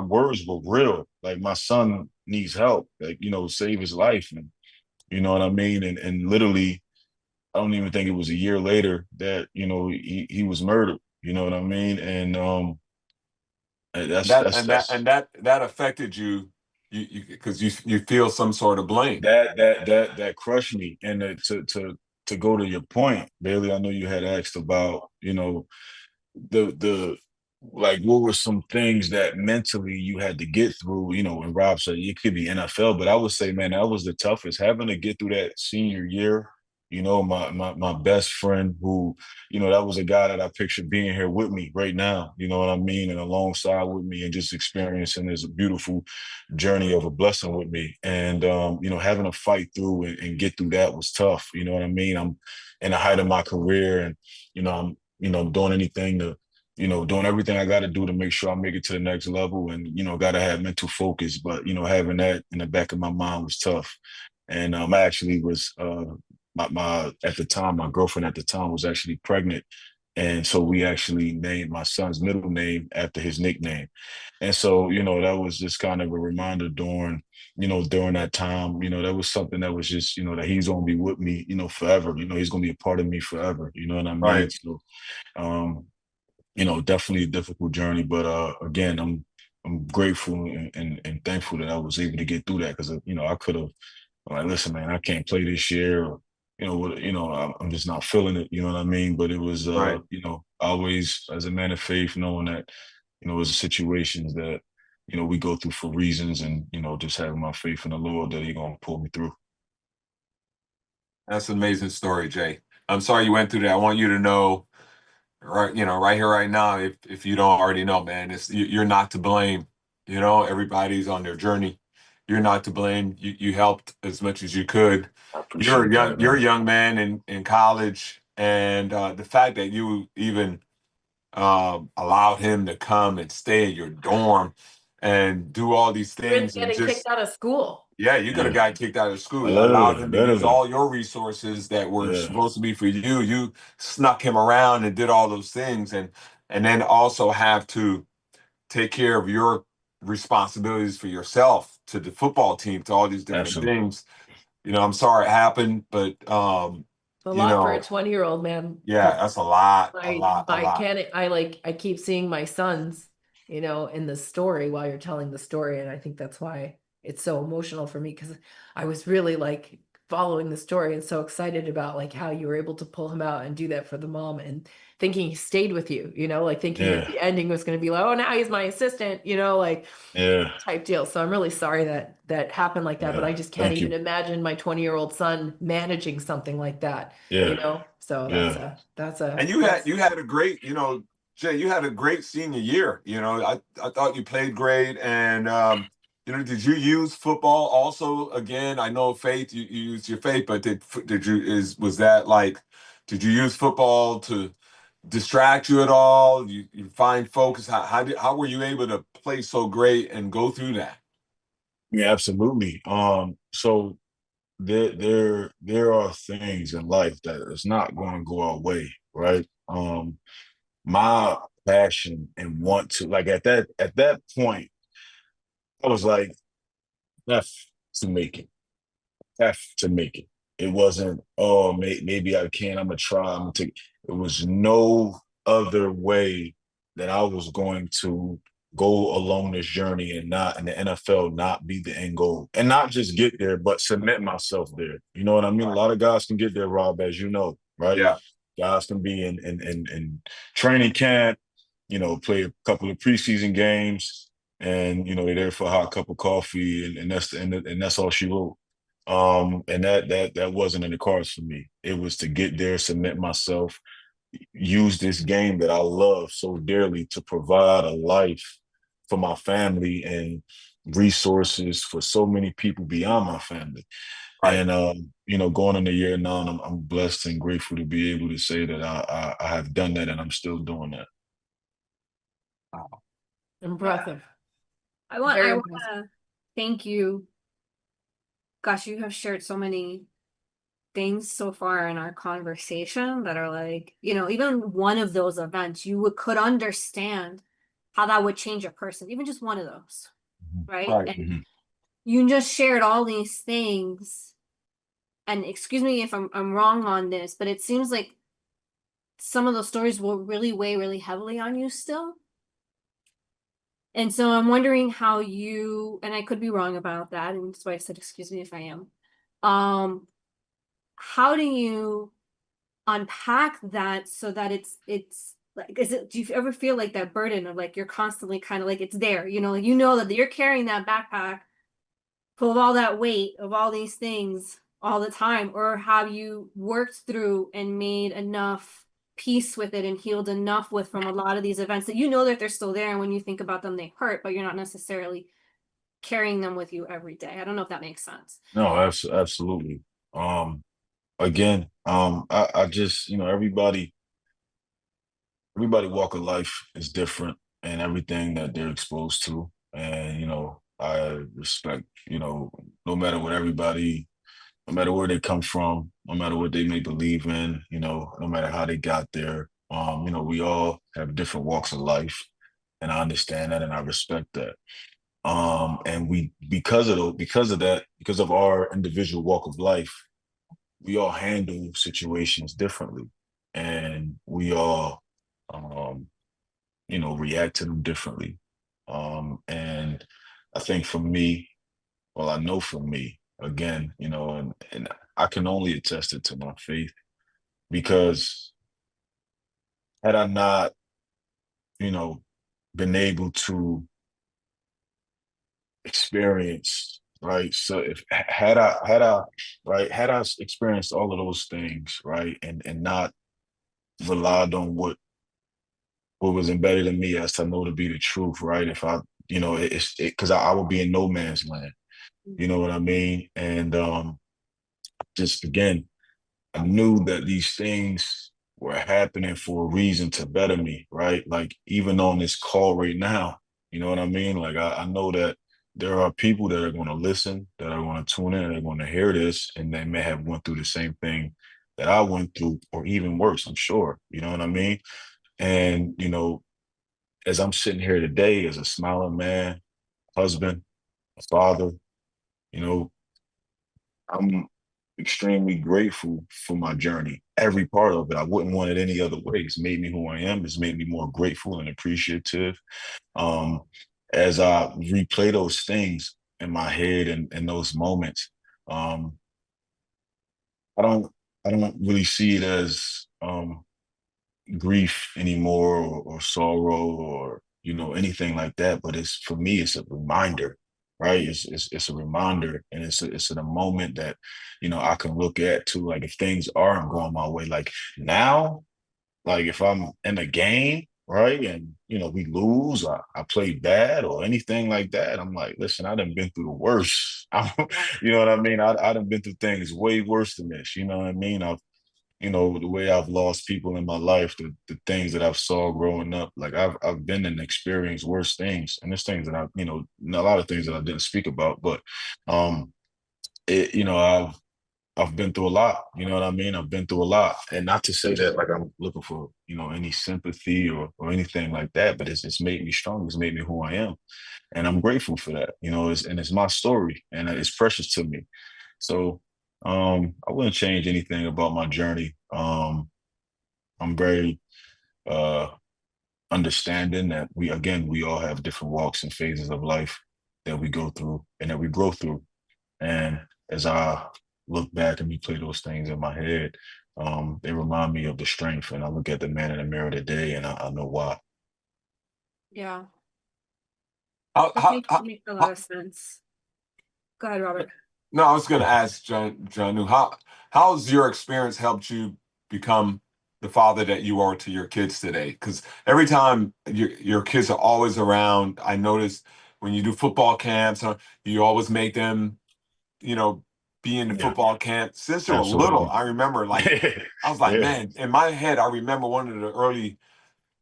words were real. Like, my son needs help, like, save his life. And you know what I mean? And literally, I don't even think it was a year later that, he was murdered. You know what I mean? And that affected you because you feel some sort of blame. That crushed me. And to go to your point, Bailey, I know you had asked about, the like, what were some things that mentally you had to get through, and Rob said it could be NFL, but I would say, man, that was the toughest, having to get through that senior year, You know, my best friend who, you know, that was a guy that I pictured being here with me right now, you know what I mean? And alongside with me and just experiencing this beautiful journey of a blessing with me. And, you know, having to fight through and get through that was tough. You know what I mean? I'm in the height of my career and, you know, I'm, you know, doing anything to, you know, doing everything I got to do to make sure I make it to the next level and, you know, got to have mental focus. But, you know, having that in the back of my mind was tough. And I actually was, my at the time, my girlfriend at the time was actually pregnant. And so we actually named my son's middle name after his nickname. And so, you know, that was just kind of a reminder during, you know, during that time, you know, that was something that was just, you know, that he's going to be with me, you know, forever. You know, he's going to be a part of me forever. You know what I mean? Right. So, um, you know, definitely a difficult journey, but again, I'm grateful and thankful that I was able to get through that because you know I could have like, listen, man, I can't play this year, or you know, I'm just not feeling it. You know what I mean? But it was, Right. you know, always as a man of faith, knowing that, you know, there's situations that, you know, we go through for reasons, and you know, just having my faith in the Lord that He gonna pull me through. That's an amazing story, Jay. I'm sorry you went through that. I want you to know, right, you know, right here, right now, if you don't already know, man, you're not to blame. You know, everybody's on their journey. You're not to blame. You helped as much as you could. I appreciate that, You're a man. young man in college, and the fact that you even allowed him to come and stay in your dorm and do all these Risk things and getting kicked just, out of school. yeah, you could have Yeah, got kicked out of school. You allowed literally, him to use literally, all your resources that were yeah, supposed to be for you. You snuck him around and did all those things, and then also have to take care of your responsibilities for yourself, to the football team, to all these different absolutely, things. You know, I'm sorry it happened, but A you lot for a know, 20-year-old man. yeah, that's a lot, a My lot, a my lot. can I like I keep seeing my sons, in the story while you're telling the story, and I think that's why it's so emotional for me because I was really like following the story and so excited about like how you were able to pull him out and do that for the mom and thinking he stayed with you, like thinking that yeah, the ending was going to be like, oh, now he's my assistant, like yeah, type deal. So I'm really sorry that that happened like that, but yeah. I just can't Thank even you. imagine my 20-year-old son managing something like that, Yeah, So yeah, And you had a great, you know, Jay, you had a great senior year. You know, I thought you played great. And you know, did you use football also again? I know faith, you used your faith, but did you was that like, did you use football to distract you at all? You find focus? How were you able to play so great and go through that? yeah, absolutely. So there are things in life that is not going to go our way, right? My passion and want to like at that point, I was like, F to make it, F to make it. It wasn't, oh, maybe I can. I'm gonna try. I'm gonna take. It was no other way that I was going to go along this journey and not in the NFL not be the end goal and not just get there, but cement myself there. You know what I mean? A lot of guys can get there, Rob, as you know, right? Yeah. Guys can be in training camp, you know, play a couple of preseason games, and you know they're there for a hot cup of coffee, and that's all she wrote. And that wasn't in the cards for me. It was to get there, cement myself, use this game that I love so dearly to provide a life for my family and resources for so many people beyond my family. Right. And you know, going in the year now, I'm blessed and grateful to be able to say that I have done that and I'm still doing that. Wow. Impressive. I Very want impressive. to thank you. Gosh, you have shared so many things so far in our conversation that are like, even one of those events, could understand how that would change a person, even just one of those, right? Right. And Mhm. you just shared all these things. And excuse me if I'm wrong on this, but it seems like some of those stories will really weigh really heavily on you still. And so I'm wondering how and I could be wrong about that, and that's why I said, excuse me if I am. How do you unpack that so that it's like, do you ever feel like that burden of like, you're constantly kind of like, it's there, that you're carrying that backpack full of all that weight of all these things, all the time, or have you worked through and made enough peace with it and healed enough with from a lot of these events that you know that they're still there, and when you think about them they hurt, but you're not necessarily carrying them with you every day? I don't know if that makes sense. No, absolutely. Again, I just, everybody walk of life is different and everything that they're exposed to. And, I respect, no matter what everybody, no matter where they come from, no matter what they may believe in, no matter how they got there. We all have different walks of life, and I understand that and I respect that. And we, because of our individual walk of life, we all handle situations differently, and we all, um, react to them differently. And I think for me, well, I know for me, again, and I can only attest it to my faith, because had I not, you know, been able to experience, right? So if had I experienced all of those things, right, and not relied on what was embedded in me as to know to be the truth, right? If I, it's because I would be in no man's land. You know what I mean? And just again, I knew that these things were happening for a reason to better me, right? Like even on this call right now, you know what I mean? Like I know that there are people that are going to listen, that are going to tune in, they're going to hear this, and they may have went through the same thing that I went through, or even worse, I'm sure. You know what I mean? And, as I'm sitting here today as a smiling man, husband, a father, you know, I'm extremely grateful for my journey. Every part of it. I wouldn't want it any other way. It's made me who I am. It's made me more grateful and appreciative. Um, as I replay those things in my head and those moments, um, I don't I don't really see it as grief anymore, or sorrow, or anything like that. But it's, for me, it's a reminder, right? It's a reminder, and it's a moment that I can look at too, like if things aren't going my way, like now, like if I'm in a game, right, and we lose, I play bad or anything like that, I'm like, listen, I done been through the worst. You know what I mean? I done been through things way worse than this. You know what I mean? The way I've lost people in my life, the things that I've saw growing up, like I've been and experienced worse things. And there's things that a lot of things that I didn't speak about, but um it, I've been through a lot, you know what I mean? I've been through a lot. And not to say that like I'm looking for, any sympathy or anything like that, but it's made me strong. It's made me who I am. And I'm grateful for that. It's my story, and it's precious to me. So I wouldn't change anything about my journey. I'm very uh understanding that we all have different walks and phases of life that we go through and that we grow through. And as I look back and replay those things in my head, they remind me of the strength. And I look at the man in the mirror today, and I know why. Yeah, How, that how, makes, how, makes a lot how, of sense. Go ahead, Robert. no, I was going to ask Jonnu, how's your experience helped you become the father that you are to your kids today? Because every time your kids are always around, I notice when you do football camps, you always make them, you know, be in the Yeah, football camp. Since they were little, absolutely. I remember, like, I was like, Yeah. man, in my head, I remember one of the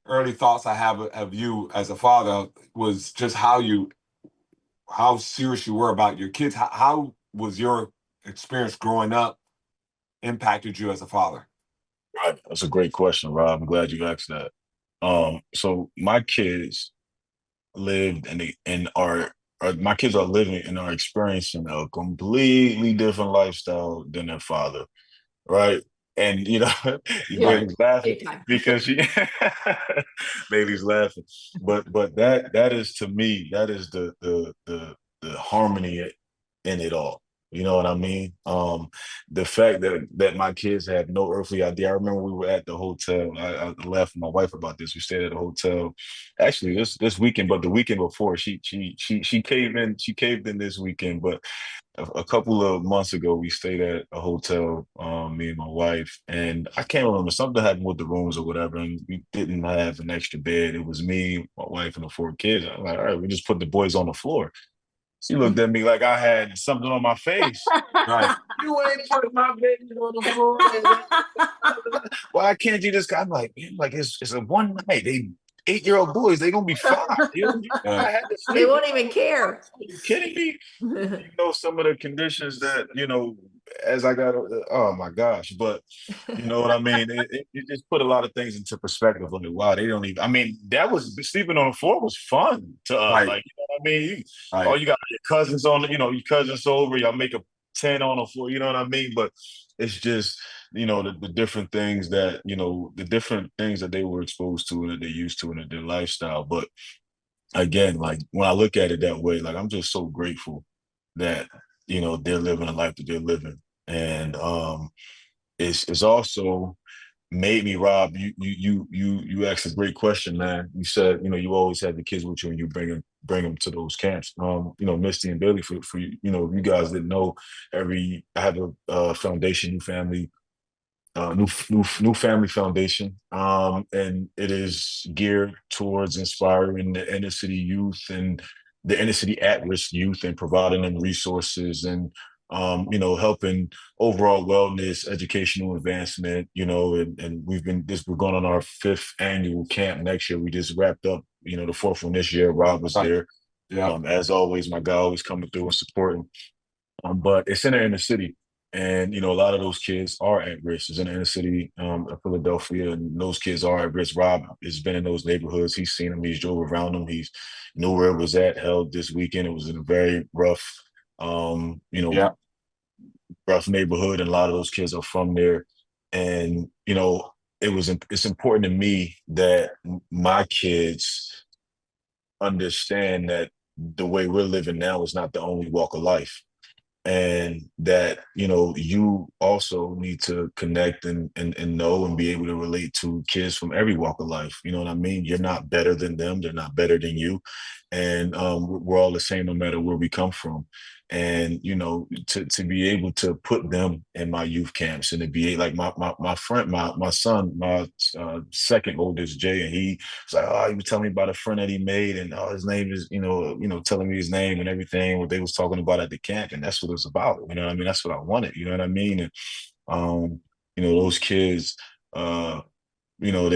early thoughts I have of you as a father was just how serious you were about your kids. How was your experience growing up impacted you as a father? Right. That's a great question, Rob. I'm glad you asked that. So my kids lived my kids are living and are experiencing a completely different lifestyle than their father, right? And Yeah, Bailey's laughing big time. because she Bailey's laughing. But that is, to me, that is the harmony in it all. You know what I mean? The fact that my kids had no earthly idea. I remember we were at the hotel. I laughed with my wife about this. We stayed at a hotel, actually this weekend, but the weekend before she caved in. She caved in this weekend, but a couple of months ago we stayed at a hotel, me and my wife, and I can't remember, something happened with the rooms or whatever, and we didn't have an extra bed. It was me, my wife, and the 4 kids. I'm like, all right, we just put the boys on the floor. She looked at me like I had something on my face. Right. You ain't put my baby on the floor. Why can't you just? I'm like, man, like it's a one night. They 8-year-old boys. They gonna be fine. You know, I had to They sleep. won't even care. Are you kidding me? You know, some of the conditions that, as I got, oh my gosh, but you know what I mean? It just put a lot of things into perspective. Like, wow, they don't even, I mean, that was, sleeping on the floor was fun to us. Right. Like, you know what I mean? Right. You got your cousins on, your cousins over, y'all make a 10 on the floor, you know what I mean? But it's just, the different things that, the different things that they were exposed to and that they used to in their lifestyle. But again, like when I look at it that way, like I'm just so grateful that they're living a life that they're living, and it's also made me, Rob. You asked a great question, man. You said you always have the kids with you and you bring them to those camps. Misty and Bailey, for you guys didn't know, I have a foundation, new family new family foundation, and it is geared towards inspiring the inner city youth and the inner city at-risk youth and providing them resources and helping overall wellness, educational advancement. And we're going on our 5th annual camp next year. We just wrapped up the 4th one this year. Rob was there. Yeah. As always, my guy always coming through and supporting. But it's in the inner city. And, a lot of those kids are at risk. It's in the inner city of Philadelphia, and those kids are at risk. Rob has been in those neighborhoods. He's seen them. He's drove around them. He's knew where it was held this weekend. It was in a very rough, Yeah. rough neighborhood. And a lot of those kids are from there. And, it's important to me that my kids understand that the way we're living now is not the only walk of life, and that you also need to connect and know and be able to relate to kids from every walk of life. You know what I mean? You're not better than them, they're not better than you, and we're all the same no matter where we come from. And to be able to put them in my youth camps, and to be like my friend, my son, my second oldest, Jay, and he was like, oh, he was telling me about a friend that he made, and his name is, telling me his name and everything, what they was talking about at the camp, and that's what it was about. You know what I mean? That's what I wanted. You know what I mean? And those kids, I feel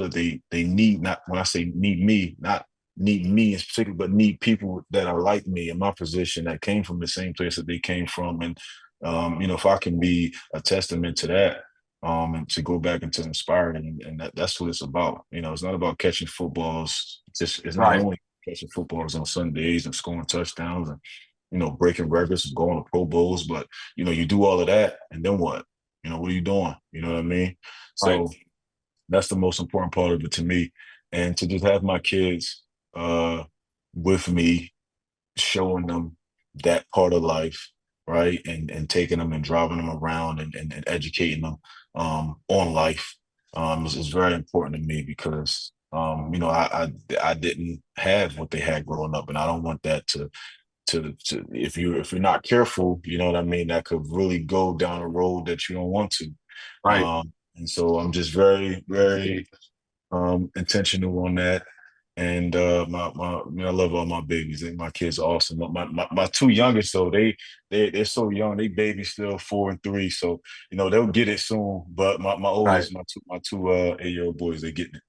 that they need, not when I say need me, not need me in particular, but need people that are like me in my position, that came from the same place that they came from. And if I can be a testament to that, and to go back and to inspire them, and that's what it's about. It's not about catching footballs. It's not only catching footballs on Sundays and scoring touchdowns and breaking records and going to Pro Bowls, but you do all of that, and then what? What are you doing? You know what I mean? So that's the most important part of it to me. And to just have my kids with me, showing them that part of life, right? And taking them and driving them around and educating them on life is very important to me, because I didn't have what they had growing up, and I don't want that to if you're not careful, you know what I mean, that could really go down a road that you don't want to. And so I'm just very, very intentional on that. And I love all my babies. My kids are awesome. My 2 youngest, though, they're so young. They babies still 4 and 3, so they'll get it soon. But my oldest, my two 8-year-old boys, they're getting it.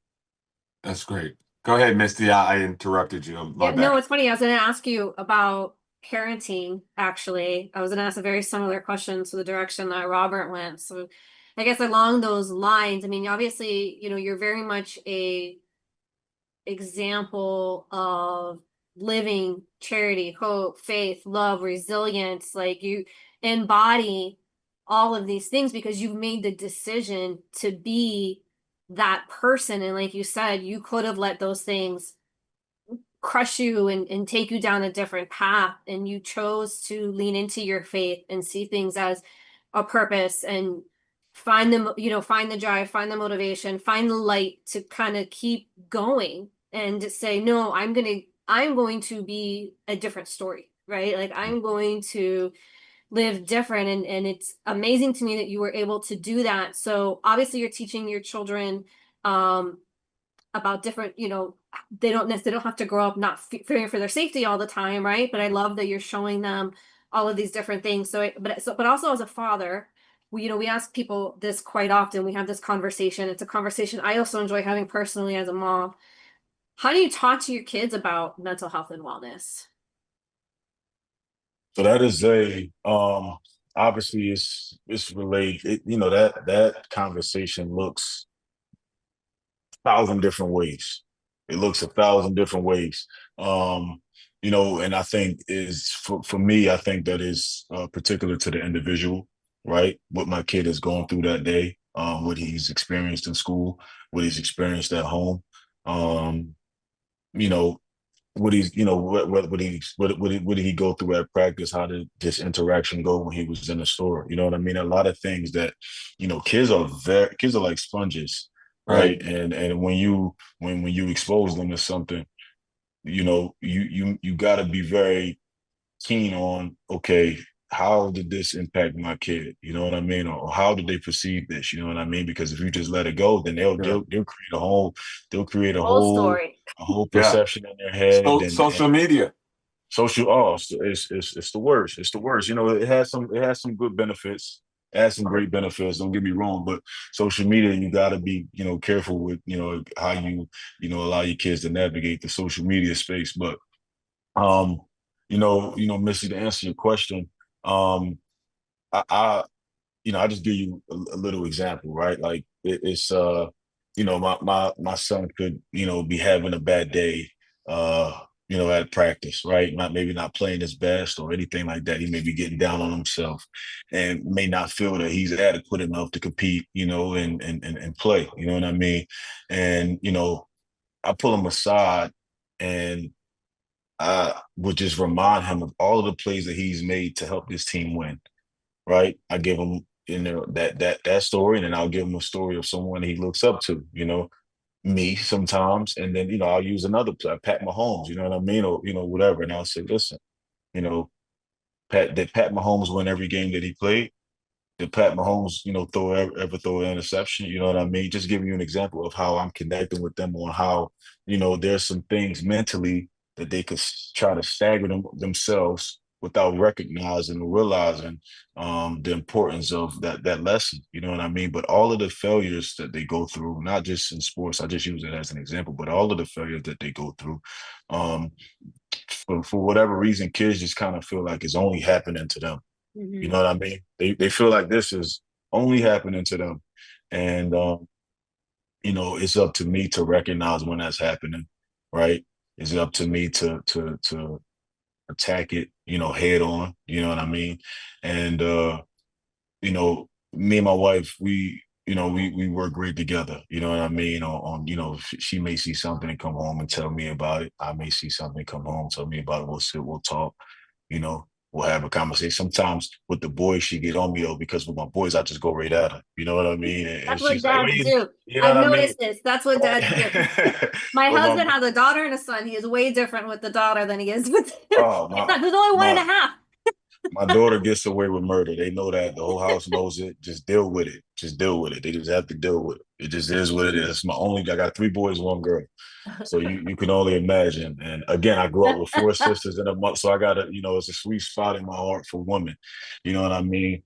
That's great. Go ahead, Misty. I interrupted you. My bad. No, it's funny. I was going to ask you about parenting, actually. I was going to ask a very similar question to the direction that Robert went. So I guess along those lines, I mean, obviously, you're very much a example of living charity, hope, faith, love, resilience. Like, you embody all of these things because you've made the decision to be that person. And like you said, you could have let those things crush you and take you down a different path, and you chose to lean into your faith and see things as a purpose and find them, find the drive, find the motivation, find the light to kind of keep going and just say, no, I'm going to be a different story, right? Like I'm going to live different. And it's amazing to me that you were able to do that. So obviously you're teaching your children about different, they don't have to grow up not fearing for their safety all the time, right? But I love that you're showing them all of these different things. But also as a father, we ask people this quite often. We have this conversation. It's a conversation I also enjoy having personally as a mom. How do you talk to your kids about mental health and wellness? So that is obviously it's related. That conversation looks 1,000 different ways. It looks 1,000 different ways. And I think is for me, I think that is particular to the individual, right? What my kid is going through that day, what he's experienced in school, what he's experienced at home. You know, what he's, what did he go through at practice? How did this interaction go when he was in the store? You know what I mean? A lot of things that, kids are like sponges, right? And when you expose them to something, you got to be very keen on, okay, how did this impact my kid? You know what I mean? Or how did they perceive this? You know what I mean? Because if you just let it go, then they'll create a Whole whole story. perception in their head. So, And social media. It's the worst. It's the worst. It has some good benefits. It has some great benefits. Don't get me wrong, but social media, you got to be careful with how you allow your kids to navigate the social media space. But Missy, to answer your question, I I just give you a little example, right? Like my son could, be having a bad day, at practice, right? Maybe not playing his best or anything like that. He may be getting down on himself and may not feel that he's adequate enough to compete, and play, you know what I mean? And, I pull him aside and I would just remind him of all of the plays that he's made to help this team win, right? I give him, that story, and then I'll give him a story of someone he looks up to, me sometimes, and then I'll use another play, Pat Mahomes, you know what I mean, or whatever, and I'll say, listen, you know, did Pat Mahomes win every game that he played? Did Pat Mahomes, ever throw an interception? You know what I mean? Just giving you an example of how I'm connecting with them on how, there's some things mentally that they could try to stagger themselves without recognizing or realizing the importance of that lesson. You know what I mean? But all of the failures that they go through, not just in sports, I just use it as an example, but all of the failures that they go through, for whatever reason, kids just kind of feel like it's only happening to them. You know what I mean? They feel like this is only happening to them. And it's up to me to recognize when that's happening, right? It's up to me to attack it, head on, you know what I mean? And me and my wife, we work great together, you know what I mean? She may see something and come home and tell me about it. I may see something, come home, tell me about it. We'll sit, we'll talk, we'll have a conversation. Sometimes with the boys, she get on me though, because with my boys, I just go right at her. You know what I mean? And That's what she's like, dads do. you know I've what I mean? noticed this. That's what dads do. My husband has a daughter and a son. He is way different with the daughter than he is with Oh, there's only one and a half. my daughter gets away with murder. They know that. The whole house knows it. Just deal with it. Just deal with it. They just have to deal with it. It just is what it is. I got 3 boys, 1 girl. So you can only imagine. And again, I grew up with 4 sisters and a mother. So I got it's a sweet spot in my heart for women. You know what I mean?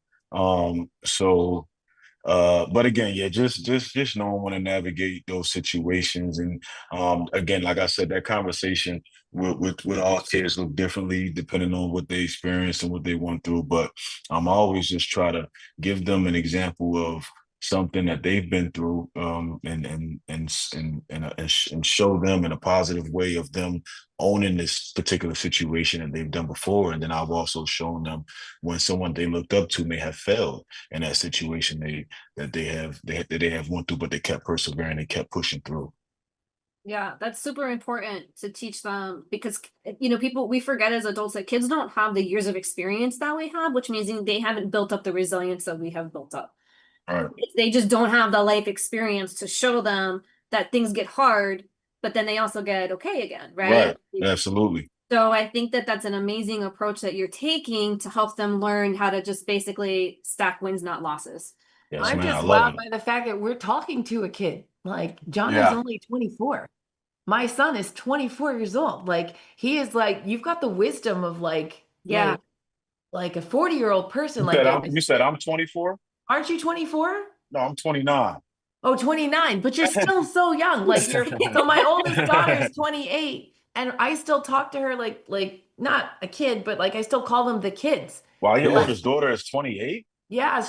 But again, yeah, just knowing when to navigate those situations. And again, like I said, that conversation with all kids look differently depending on what they experienced and what they went through. But I'm always just try to give them an example of something that they've been through, and show them in a positive way of them owning this particular situation that they've done before. And then I've also shown them when someone they looked up to may have failed in that situation they have went through, but they kept persevering, they kept pushing through. Yeah, that's super important to teach them because we forget as adults that kids don't have the years of experience that we have, which means they haven't built up the resilience that we have built up. Right. They just don't have the life experience to show them that things get hard, but then they also get okay again, right? Right. Absolutely. So I think that that's an amazing approach that you're taking to help them learn how to just basically stack wins, not losses. Yes, I'm man. I just love wowed it. by the fact that we're talking to a kid. Like John is Yeah. only 24. My son is 24 years old. Like he is like, you've got the wisdom of Yeah. like a 40-year-old person. Like, You said I'm 24? aren't you 24? No, I'm 29. Oh, 29, but you're still so young. Like so my oldest daughter is 28 and I still talk to her like not a kid, but like I still call them the kids. Wow, your Yeah. oldest daughter is 28? Yeah,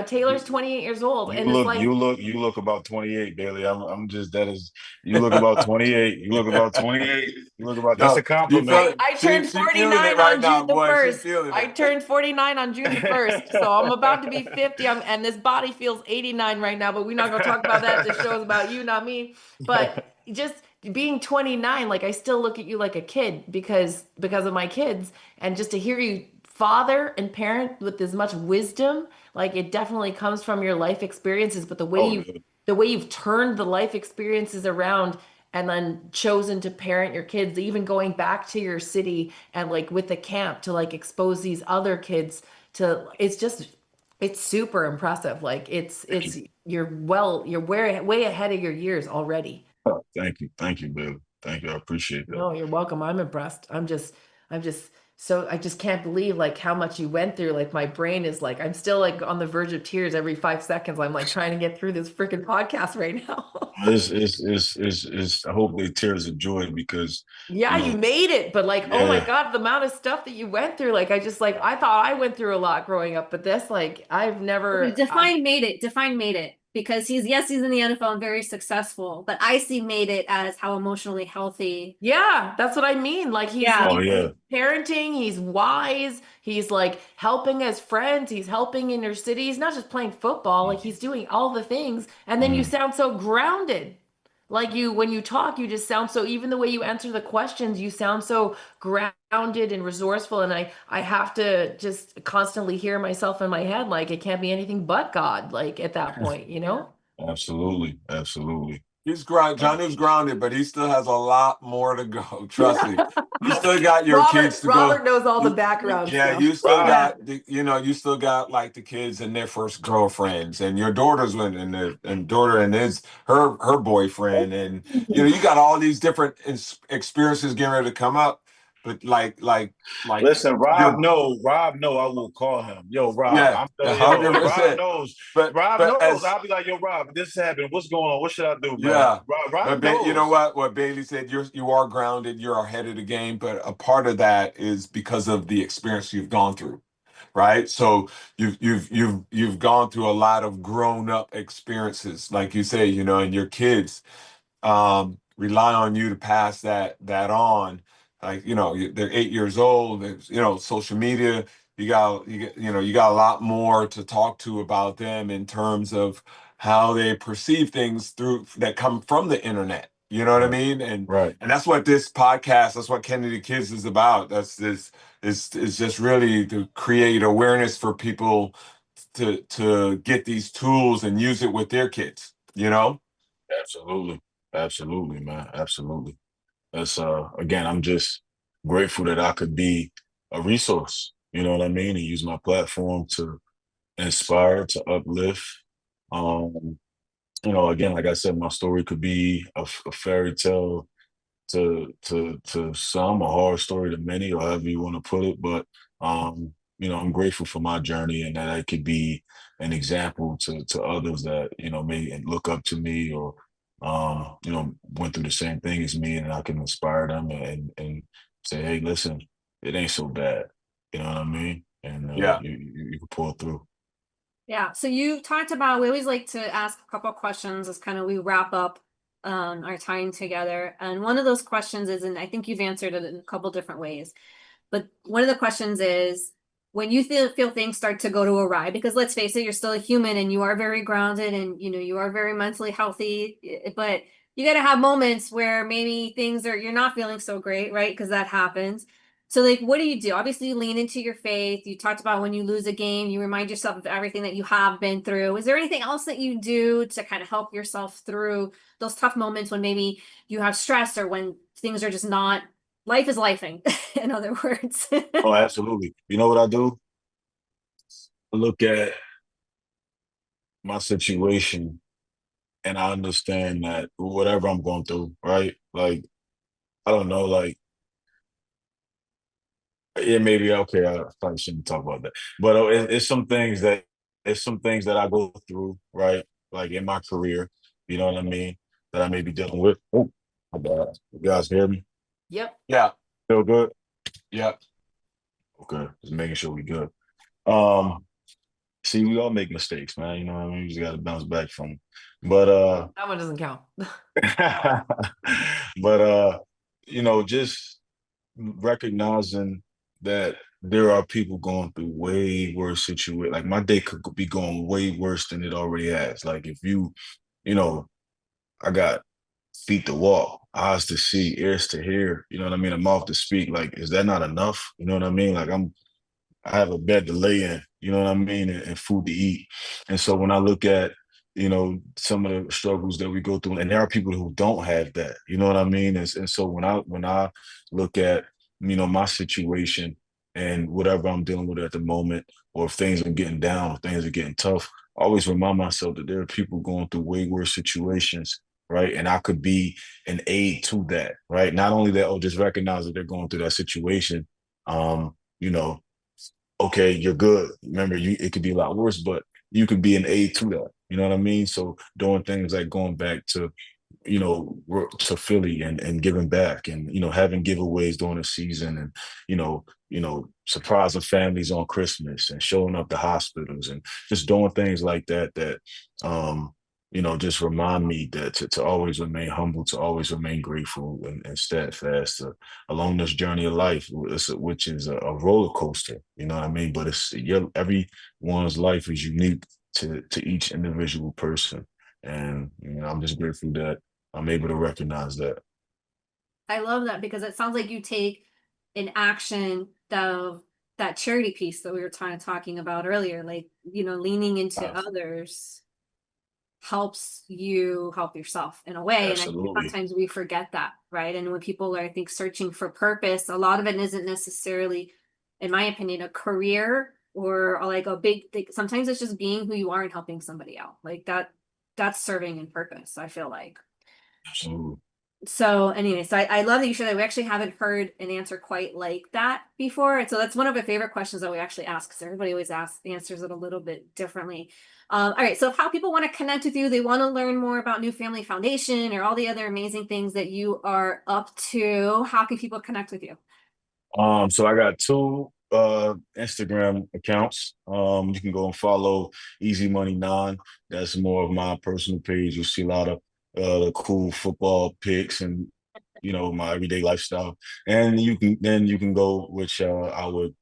Taylor's 28 years old. And it's like You look about 28, Bailey. I'm just that is you look about 28. You look about 28. You look about that's Yo, a you feel compliment. it? I turned She feeling 49 it right on now, June the boy. She 1st. feeling I it. turned 49 on June the 1st. So I'm about to be 50. And this body feels 89 right now, but we're not gonna talk about that. This show's about you, not me. But just being 29, like I still look at you like a kid because of my kids. And just to hear you father and parent with as much wisdom, like it definitely comes from your life experiences, but Oh, yeah. the way you've turned the life experiences around and then chosen to parent your kids, even going back to your city and like with the camp to like expose these other kids to, it's super impressive. Like you're way ahead of your years already. Oh, thank you, Bailey. Thank you. I appreciate that. No, you're welcome. I'm impressed. I'm just so I just can't believe like how much you went through. Like my brain is like I'm still like on the verge of tears every 5 seconds. I'm like trying to get through this freaking podcast right now. I hope they tears of joy because Yeah, you you know, made it, but like, oh my yeah, God, the amount of stuff that you went through. Like I just like I thought I went through a lot growing up, but this like I've never Define made it. Define made it. Because he's in the NFL and very successful, but I see made it as how emotionally healthy. Yeah, that's what I mean. Like Yeah. oh yeah, he's parenting, he's wise, he's like helping his friends, he's helping in your city. He's not just playing football, like he's doing all the things. And then you Mhm. sound so grounded. Like when you talk, you just sound so, even the way you answer the questions, you sound so grounded and resourceful. And I have to just constantly hear myself in my head, like it can't be anything but God, like at that point, you know? Absolutely, absolutely. He's grounded. Jonnu's grounded, but he still has a lot more to go. Trust me. You still got your kids to go. Robert knows all the You- background Yeah, stuff. you still Rob, got you still got like the kids and their first girlfriends, and your daughter's with and daughter and her boyfriend, and you got all these different experiences getting ready to come up. But like listen, your Rob know I will call him. Yo, Rob, yeah, I'm a telling yo, hundred if Rob percent. knows. But Rob but knows. as I'll be like, yo, Rob, this happened. What's going on? What should I do, man? Yeah, Rob you know knows. what Bailey said, you are grounded, you're ahead of the game, but a part of that is because of the experience you've gone through, right? So you've gone through a lot of grown up experiences, like you say, and your kids rely on you to pass that on. Like, they're 8 years old. There's, social media. You got a lot more to talk to about them in terms of how they perceive things through that come from the internet. You know what I Right, mean? And right. and that's what this podcast, that's what Kennedy Kids is about. That's this is just really to create awareness for people to get these tools and use it with their kids, Absolutely, absolutely, man, absolutely. That's again, I'm just grateful that I could be a resource. You know what I mean, and use my platform to inspire, to uplift. Um, again, like I said, my story could be a fairy tale to some, a horror story to many, or however you want to put it. But I'm grateful for my journey and that I could be an example to others that may look up to me or went through the same thing as me, and I can inspire them and say, hey, listen, it ain't so bad. You know what I mean? And Yeah. you can pull through. Yeah. So you talked about, we always like to ask a couple questions as kind of we wrap up our time together. And one of those questions is, and I think you've answered it in a couple different ways, but one of the questions is when you feel things start to go to awry, because let's face it, you're still a human and you are very grounded and you are very mentally healthy, but you got to have moments where maybe you're not feeling so great, right? Because that happens. So like, what do you do? Obviously, you lean into your faith. You talked about when you lose a game, you remind yourself of everything that you have been through. Is there anything else that you do to kind of help yourself through those tough moments when maybe you have stress or when things are just not, life is lifing, in other words? Oh, absolutely. You know what I do? I look at my situation and I understand that whatever I'm going through, right? Like, I don't know, like, yeah, maybe okay. I probably shouldn't talk about that, but it's some things that I go through, right? Like in my career, you know what I mean, that I may be dealing with. Oh, my bad. You guys hear me? Yep. Yeah. Feel good? Yeah. Okay, just making sure we good. Um, See, we all make mistakes, man. You know what I mean? You just got to bounce back from 'em. But That one doesn't count. but you know, just recognizing that there are people going through way worse situations. Like my day could be going way worse than it already has. Like if you know, I got feet to walk, eyes to see, ears to hear, you know what I mean, a mouth to speak. Like, is that not enough? You know what I mean? Like I have a bed to lay in, you know what I mean, and food to eat. And so when I look at, you know, some of the struggles that we go through, and there are people who don't have that, you know what I mean? And so when I look at, you know, my situation and whatever I'm dealing with at the moment, or if things are getting down or things are getting tough, I always remind myself that there are people going through way worse situations, right? And I could be an aid to that, right? Not only that, oh, just recognize that they're going through that situation. You know, okay, you're good. Remember, it could be a lot worse, but you could be an aid to that. You know what I mean? So doing things like going back to, you know, to Philly and giving back and, you know, having giveaways during the season and, surprising families on Christmas and showing up to hospitals and just doing things like that, um, just remind me that to always remain humble, to always remain grateful and steadfast along this journey of life, which is a roller coaster, you know what I mean? But everyone's life is unique to each individual person. And, I'm just grateful that I'm able to recognize that. I love that because it sounds like you take an action of that charity piece that we were kind of talking about earlier, like, leaning into others helps you help yourself in a way. And I think Absolutely. sometimes we forget that, right? And when people are, I think, searching for purpose, a lot of it isn't necessarily, in my opinion, a career or like a big thing. Sometimes it's just being who you are and helping somebody out. Like that's serving in purpose, I feel like. Absolutely. So anyway, so I love that you shared that. We actually haven't heard an answer quite like that before. And so that's one of my favorite questions that we actually ask because everybody always asks the answers it a little bit differently. All right. So if how people want to connect with you, they want to learn more about New Family Foundation or all the other amazing things that you are up to, how can people connect with you? So I got two Instagram accounts. You can go and follow Easy Money 9. That's more of my personal page. You'll see a lot of the cool football pics and my everyday lifestyle. And you can go, which I would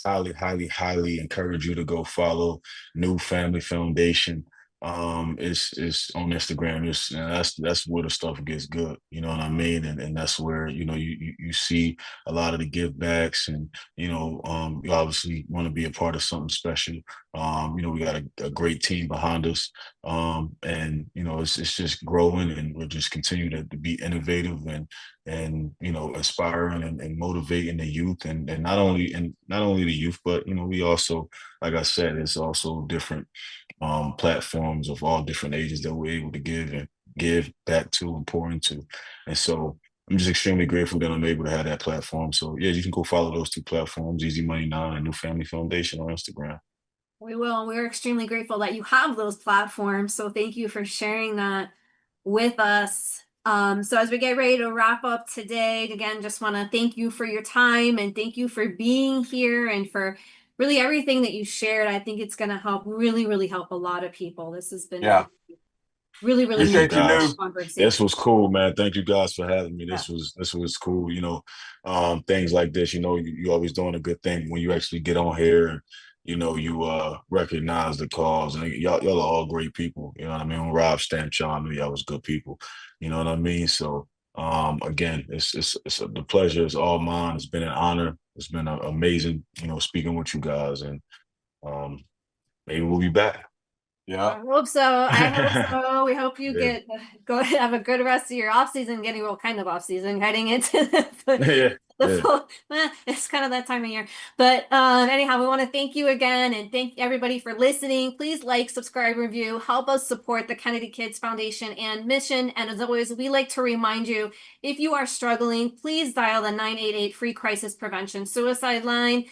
highly, highly, highly encourage you to go follow New Family Foundation. It's on Instagram. That's where the stuff gets good. You know what I mean? And that's where you see a lot of the give backs, and you obviously want to be a part of something special. We got a great team behind us, and it's just growing, and we're just continue to be innovative and inspiring and motivating the youth and not only the youth, but we also, like I said, it's also different platforms of all different ages that we're able to give back to and pour into. And so I'm just extremely grateful that I'm able to have that platform. So yeah, you can go follow those two platforms, Easy Money Now and New Family Foundation on Instagram. We will. We're extremely grateful that you have those platforms. So thank you for sharing that with us. So as we get ready to wrap up today, again, just want to thank you for your time and thank you for being here and for really everything that you shared. I think it's going to help really, really help a lot of people. This has been really, really appreciate you, New. conversation. This was cool, man. Thank you guys for having me. This was cool. Things like this, you're always doing a good thing when you actually get on here you recognize the cause. And y'all are all great people. You know what I mean? When Rob stamped y'all, I knew y'all was good people. You know what I mean? So again, the pleasure is all mine. It's been an honor. It's been amazing, speaking with you guys, and maybe we'll be back. Yeah, I hope so. I hope so. We hope you go have a good rest of your off season, getting real kind of off season, heading into the full, it's kind of that time of year. But anyhow, we want to thank you again and thank everybody for listening. Please like, subscribe, review, help us support the Kennedy Kids Foundation and mission. And as always, we like to remind you, if you are struggling, please dial the 988 free crisis prevention suicide line.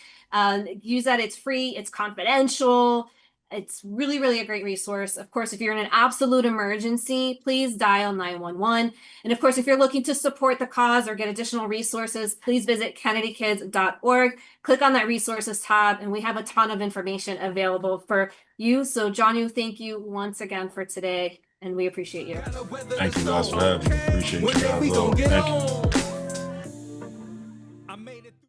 Use that. It's free. It's confidential. It's really, really a great resource. Of course, if you're in an absolute emergency, please dial 911. And of course, if you're looking to support the cause or get additional resources, please visit kennedykids.org. Click on that resources tab, and we have a ton of information available for you. So, Jonnu, thank you once again for today, and we appreciate you. Thank you guys for having me. Appreciate you guys. Thank you.